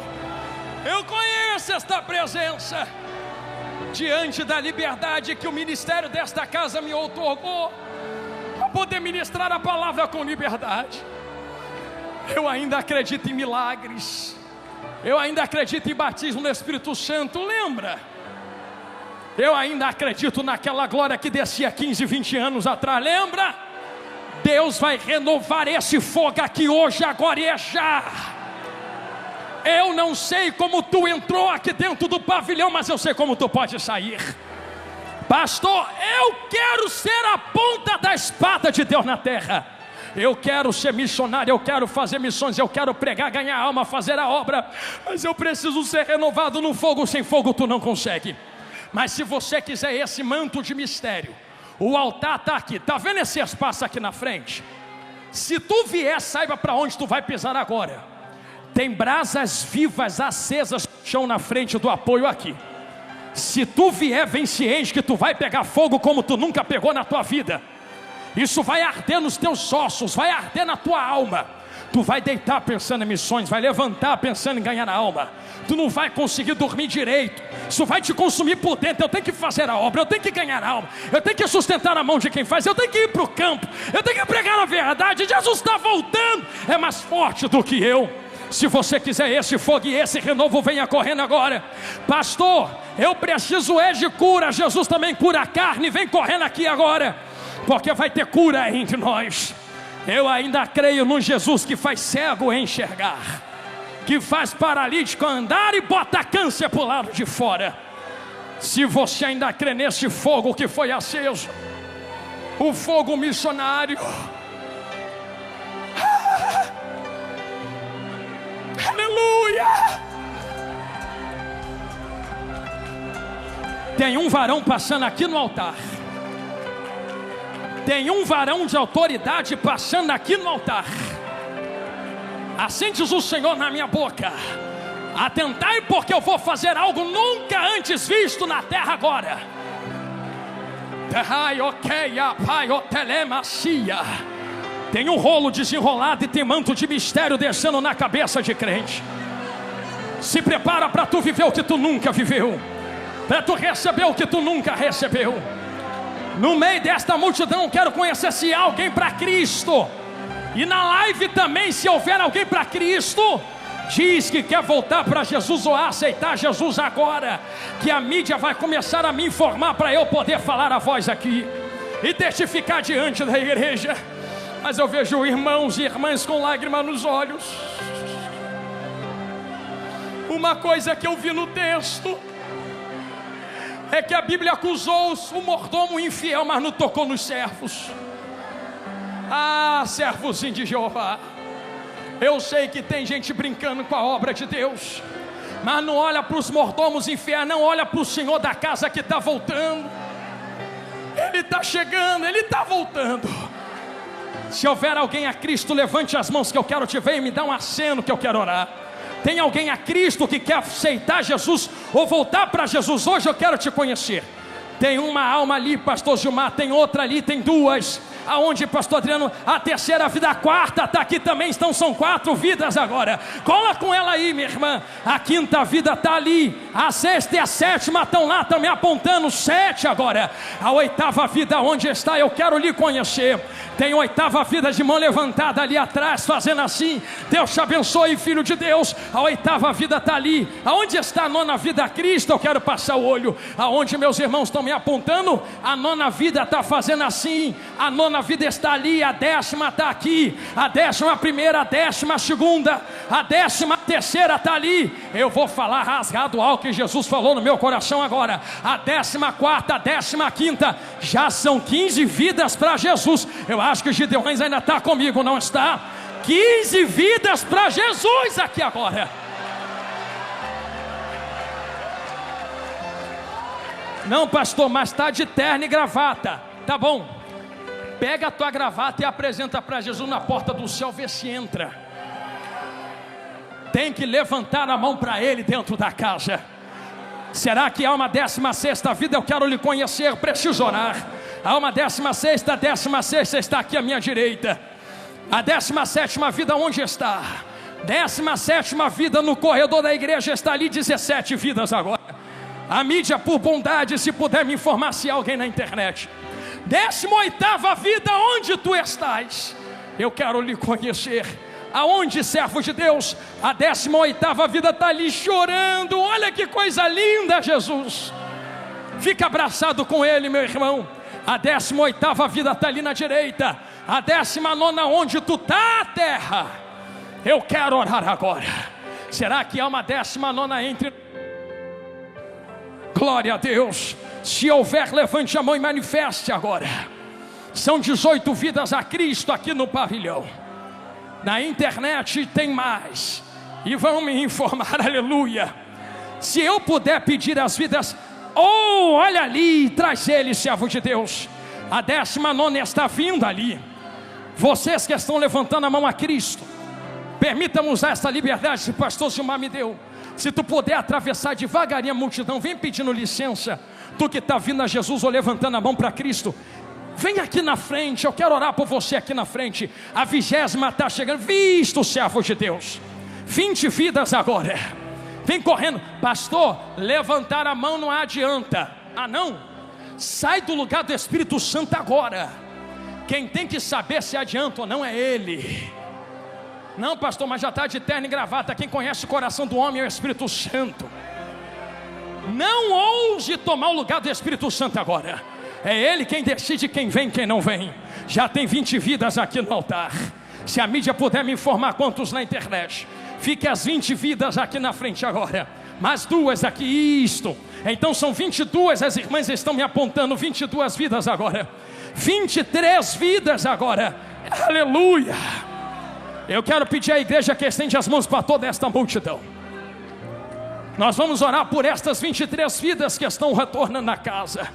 eu conheço esta presença. diante da liberdade que o ministério desta casa me outorgou, para poder ministrar a palavra com liberdade. Eu ainda acredito em milagres, eu ainda acredito em batismo no Espírito Santo, lembra? Eu ainda acredito naquela glória que descia 15, 20 anos atrás, lembra? Deus vai renovar esse fogo aqui hoje, agora e é já. Eu não sei como tu entrou aqui dentro do pavilhão, mas eu sei como tu pode sair. Pastor, eu quero ser a ponta da espada de Deus na terra. Eu quero ser missionário, eu quero fazer missões, eu quero pregar, ganhar alma, fazer a obra. Mas eu preciso ser renovado no fogo, sem fogo tu não consegue. Mas se você quiser esse manto de mistério, o altar está aqui, está vendo esse espaço aqui na frente? Se tu vier, saiba para onde tu vai pisar agora. Tem brasas vivas, acesas no chão na frente do apoio aqui. Se tu vier, vem ciente que tu vai pegar fogo como tu nunca pegou na tua vida. Isso vai arder nos teus ossos, vai arder na tua alma. Tu vai deitar pensando em missões, vai levantar pensando em ganhar a alma. Tu não vai conseguir dormir direito. Isso vai te consumir por dentro. Eu tenho que fazer a obra, eu tenho que ganhar a alma, eu tenho que sustentar a mão de quem faz, eu tenho que ir para o campo, eu tenho que pregar a verdade. Jesus está voltando, é mais forte do que eu. Se você quiser esse fogo e esse renovo, venha correndo agora. Pastor, eu preciso de cura. Jesus também cura a carne, vem correndo aqui agora, porque vai ter cura entre nós. Eu ainda creio no Jesus que faz cego enxergar, que faz paralítico andar e bota câncer para o lado de fora. Se você ainda crê nesse fogo que foi aceso, o fogo missionário, aleluia. Tem um varão passando aqui no altar. Tem um varão de autoridade passando aqui no altar. Assim diz o Senhor na minha boca: atentai, porque eu vou fazer algo nunca antes visto na terra agora. Tem um rolo desenrolado e tem manto de mistério descendo na cabeça de crente. Se prepara para tu viver o que tu nunca viveu, para tu receber o que tu nunca recebeu. No meio desta multidão quero conhecer se há alguém para Cristo. E na live também, se houver alguém para Cristo, diz que quer voltar para Jesus ou aceitar Jesus agora, que a mídia vai começar a me informar para eu poder falar a voz aqui e testificar diante da igreja. Mas eu vejo irmãos e irmãs com lágrimas nos olhos. Uma coisa que eu vi no texto é que a Bíblia acusou o mordomo infiel, mas não tocou nos servos. Ah, servozinho de Jeová, eu sei que tem gente brincando com a obra de Deus, mas não olha para os mordomos infiéis, não olha para o Senhor da casa que está voltando. Ele está chegando, Ele está voltando. Se houver alguém a Cristo, levante as mãos que eu quero te ver e me dá um aceno que eu quero orar. Tem alguém a Cristo que quer aceitar Jesus ou voltar para Jesus hoje? Eu quero te conhecer. Tem uma alma ali, pastor Gilmar, tem outra ali, tem duas. Aonde, pastor Adriano? A terceira vida, a quarta está aqui também, são 4 vidas agora. Cola com ela aí, minha irmã. A quinta vida está ali, a sexta e a sétima estão lá, estão me apontando, 7 agora. A 8ª vida, onde está? Eu quero lhe conhecer. Tem 8ª vida de mão levantada ali atrás, fazendo assim. Deus te abençoe, filho de Deus. A 8ª vida está ali. Aonde está a 9ª vida? Cristo, eu quero passar o olho. Aonde meus irmãos estão me apontando, a 9ª vida está fazendo assim. A 9ª vida está ali, a 10ª está aqui, a 11ª, a 12ª, a 13ª está ali. Eu vou falar rasgado algo que Jesus falou no meu coração agora. A 14ª, a 15ª, já são 15 vidas para Jesus. Eu acho que Gideões ainda está comigo, não está? 15 vidas para Jesus aqui agora. Não, pastor, mas está de terno e gravata. Tá bom. Pega a tua gravata e apresenta para Jesus na porta do céu, vê se entra. Tem que levantar a mão para Ele dentro da casa. Será que há uma 16ª vida? Eu quero lhe conhecer, preciso orar. Há uma 16ª, a 16ª está aqui à minha direita. A 17ª vida onde está? 17ª vida no corredor da igreja está ali, 17 vidas agora. A mídia, por bondade, se puder me informar se há alguém na internet. 18ª vida, onde tu estás? Eu quero lhe conhecer. Aonde, servo de Deus? A 18ª vida está ali chorando. Olha que coisa linda, Jesus. Fica abraçado com ele, meu irmão. A 18ª vida está ali na direita. A 19ª, onde tu está, terra? Eu quero orar agora. Será que há uma 19ª entre... Glória a Deus. Se houver, levante a mão e manifeste agora. São 18 vidas a Cristo aqui no pavilhão. Na internet tem mais. E vão me informar, aleluia. Se eu puder pedir as vidas... Oh, olha ali, traz ele, servo de Deus. A 19ª está vindo ali. Vocês que estão levantando a mão a Cristo, permita-me usar essa liberdade que o pastor Gilmar me deu. Se tu puder atravessar devagarinho a multidão, vem pedindo licença. Tu que está vindo a Jesus ou levantando a mão para Cristo, vem aqui na frente, eu quero orar por você aqui na frente. A 20ª está chegando. Visto, servo de Deus. 20 vidas agora. Vem correndo. Pastor, levantar a mão não adianta. Ah não? Sai do lugar do Espírito Santo agora. Quem tem que saber se adianta ou não é Ele. Não, pastor, mas já está de terno e gravata. Quem conhece o coração do homem é o Espírito Santo. Não ouse tomar o lugar do Espírito Santo agora. É Ele quem decide quem vem e quem não vem. Já tem 20 vidas aqui no altar. Se a mídia puder me informar quantos na internet, fique as 20 vidas aqui na frente agora. Mais 2 aqui, isto. Então são 22, as irmãs estão me apontando. 22 vidas agora. 23 vidas agora. Aleluia. Eu quero pedir à igreja que estende as mãos para toda esta multidão. Nós vamos orar por estas 23 vidas que estão retornando à casa.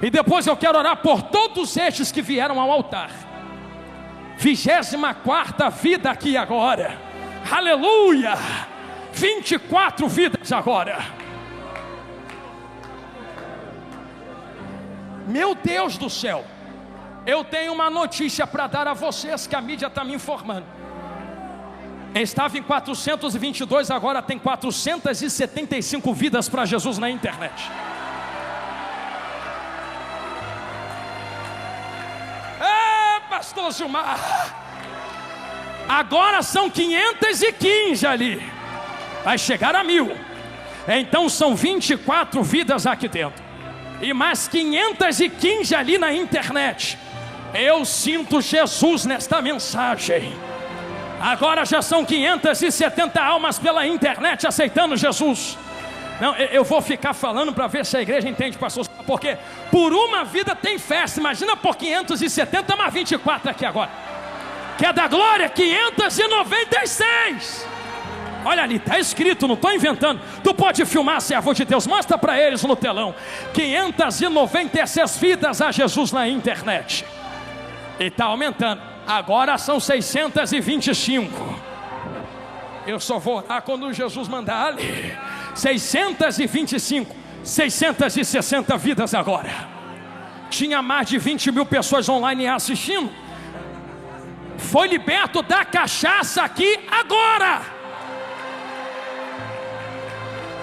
E depois eu quero orar por todos estes que vieram ao altar. 24ª vida aqui agora. Aleluia. 24 vidas agora. Meu Deus do céu. Eu tenho uma notícia para dar a vocês que a mídia está me informando. Estava em 422, agora tem 475 vidas para Jesus na internet. Pastor Gilmar, agora são 515 ali. Vai chegar a 1000. Então são 24 vidas aqui dentro. E mais 515 ali na internet. Eu sinto Jesus nesta mensagem. Agora já são 570 almas pela internet aceitando Jesus. Não, eu vou ficar falando para ver se a igreja entende, pastor. Porque por uma vida tem festa. Imagina por 570 mais 24 aqui agora. Que é da glória, 596. Olha ali, está escrito, não estou inventando. Tu pode filmar, servo de Deus, mostra para eles no telão. 596 vidas a Jesus na internet. E está aumentando. Agora são 625. Eu só vou orar quando Jesus mandar ali. 625, 660 vidas agora. Tinha mais de 20 mil pessoas online assistindo. Foi liberto da cachaça aqui agora.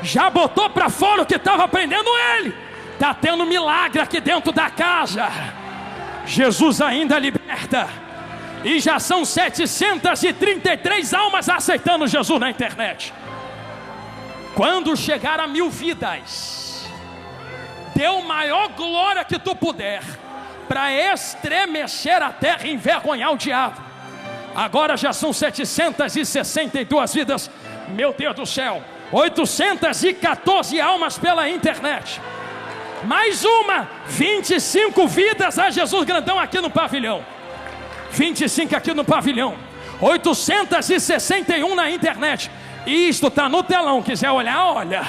Já botou para fora o que estava prendendo ele. Está tendo milagre aqui dentro da casa. Jesus ainda liberta. E já são 733 almas aceitando Jesus na internet. Quando chegar a 1000 vidas, dê a maior glória que tu puder, para estremecer a terra e envergonhar o diabo. Agora já são 762 vidas. Meu Deus do céu, 814 almas pela internet. Mais uma, 25 vidas a Jesus grandão aqui no pavilhão. 25 aqui no pavilhão. 861 na internet. Isto está no telão, quiser olhar, olha.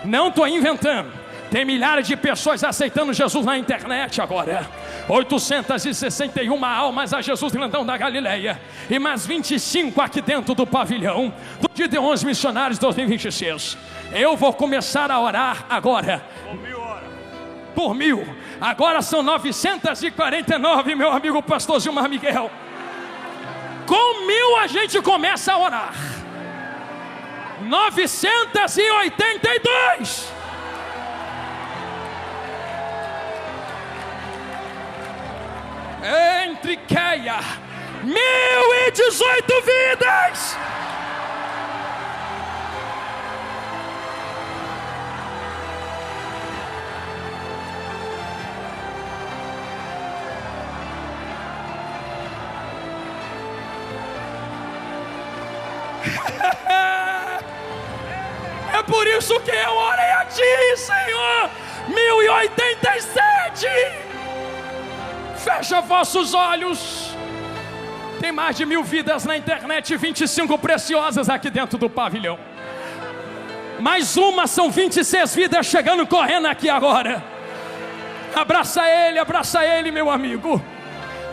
Não estou inventando. Tem milhares de pessoas aceitando Jesus na internet agora. 861 almas a Jesus grandão da Galileia. E mais 25 aqui dentro do pavilhão do Gideões Missionários 2026. Eu vou começar a orar agora. Por 1000. Agora são 949, meu amigo pastor Gilmar Miguel. Com 1000 a gente começa a orar. 982. Triqueia, 1018 vidas. É por isso que eu orei a Ti, Senhor. 1087. Fecha vossos olhos. Tem mais de 1000 vidas na internet, 25 preciosas aqui dentro do pavilhão. Mais uma, são 26 vidas chegando correndo aqui agora. Abraça ele, meu amigo.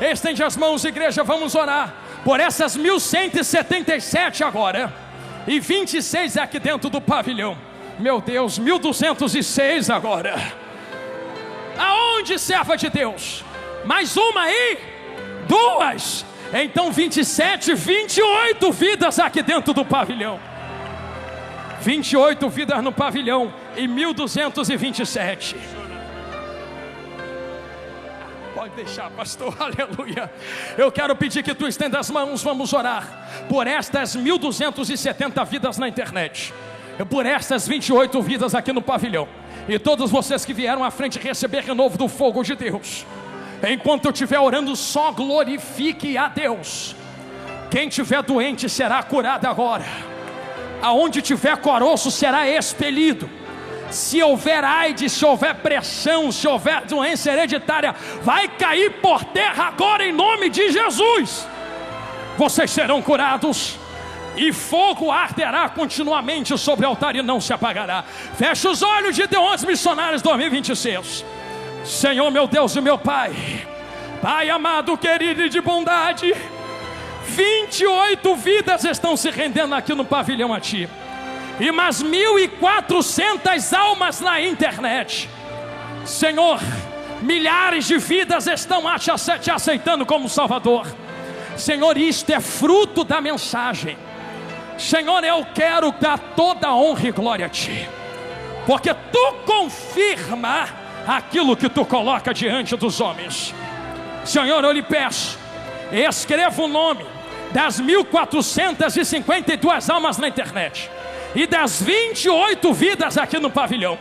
Estende as mãos, igreja, vamos orar por essas 1177 agora. E 26 aqui dentro do pavilhão. Meu Deus, 1206 agora. Aonde, serva de Deus? Mais uma aí? 2. Então 27, 28 vidas aqui dentro do pavilhão. 28 vidas no pavilhão e 1227. Pode deixar, pastor, aleluia. Eu quero pedir que tu estenda as mãos, vamos orar por estas 1270 vidas na internet, por estas 28 vidas aqui no pavilhão. E todos vocês que vieram à frente receber renovo do fogo de Deus. Enquanto eu estiver orando, só glorifique a Deus. Quem estiver doente será curado agora. Aonde tiver caroço será expelido. Se houver AIDS, se houver pressão, se houver doença hereditária, vai cair por terra agora em nome de Jesus. Vocês serão curados. E fogo arderá continuamente sobre o altar e não se apagará. Feche os olhos, Gideões Missionários 2026. Senhor, meu Deus e meu Pai, Pai amado, querido e de bondade, 28 vidas estão se rendendo aqui no pavilhão a Ti. E mais 1400 almas na internet. Senhor, milhares de vidas estão te aceitando como Salvador. Senhor, isto é fruto da mensagem. Senhor, eu quero dar toda a honra e glória a Ti, porque Tu confirma aquilo que Tu coloca diante dos homens. Senhor, eu lhe peço, escreva o nome das 1452 almas na internet e das 28 vidas aqui no pavilhão,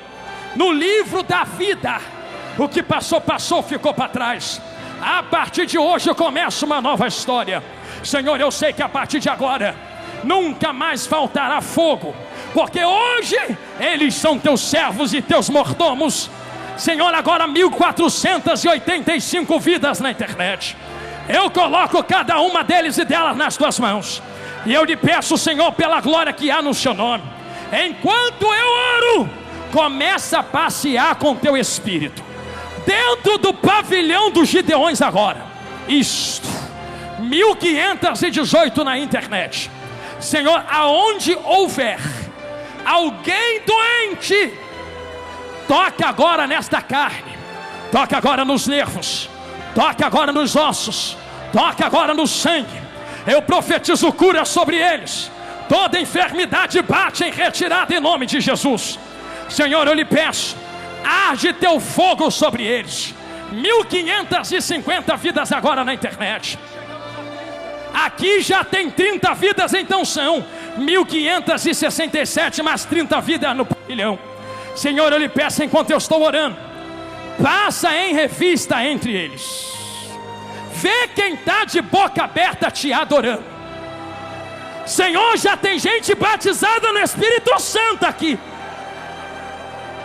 no livro da vida. O que passou, passou, ficou para trás. A partir de hoje começa uma nova história. Senhor, eu sei que a partir de agora nunca mais faltará fogo, porque hoje eles são Teus servos e Teus mordomos. Senhor, agora 1485 vidas na internet. Eu coloco cada uma deles e delas nas Tuas mãos. E eu lhe peço, Senhor, pela glória que há no Seu nome, enquanto eu oro, começa a passear com Teu Espírito dentro do pavilhão dos Gideões agora. Isto, 1518 na internet. Senhor, aonde houver alguém doente, toca agora nesta carne, toca agora nos nervos, toca agora nos ossos, toca agora no sangue. Eu profetizo cura sobre eles. Toda enfermidade bate em retirada em nome de Jesus. Senhor, eu lhe peço, arde Teu fogo sobre eles. 1550 vidas agora na internet. Aqui já tem 30 vidas, então são 1567 mais 30 vidas no pavilhão. Senhor, eu lhe peço, enquanto eu estou orando, passa em revista entre eles. Vê quem está de boca aberta te adorando. Senhor, já tem gente batizada no Espírito Santo aqui.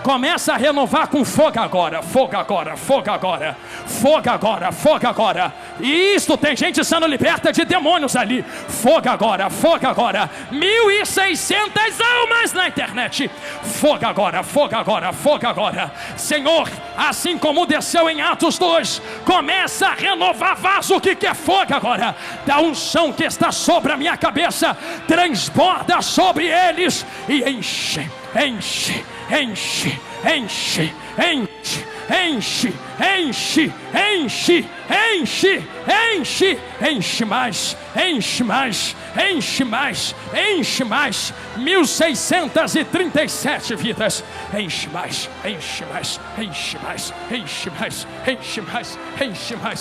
Começa a renovar com fogo agora, fogo agora, fogo agora, fogo agora, fogo agora. E isto, tem gente sendo liberta de demônios ali. Fogo agora, fogo agora. 1600 almas na internet. Fogo agora, fogo agora, fogo agora. Senhor, assim como desceu em Atos 2, começa a renovar vaso que quer fogo agora. Da unção que está sobre a minha cabeça, transborda sobre eles e enche, enche, enche, enche, enche, enche, enche, enche, enche, enche, enche mais, enche mais, enche mais, enche mais. 1637 vidas, enche mais, enche mais, enche mais, enche mais, enche mais, enche mais,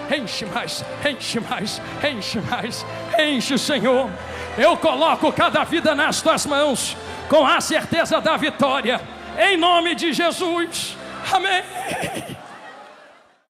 enche mais, enche mais, enche mais, enche mais, enche, Senhor. Eu coloco cada vida nas tuas mãos, com a certeza da vitória, em nome de Jesus, amém.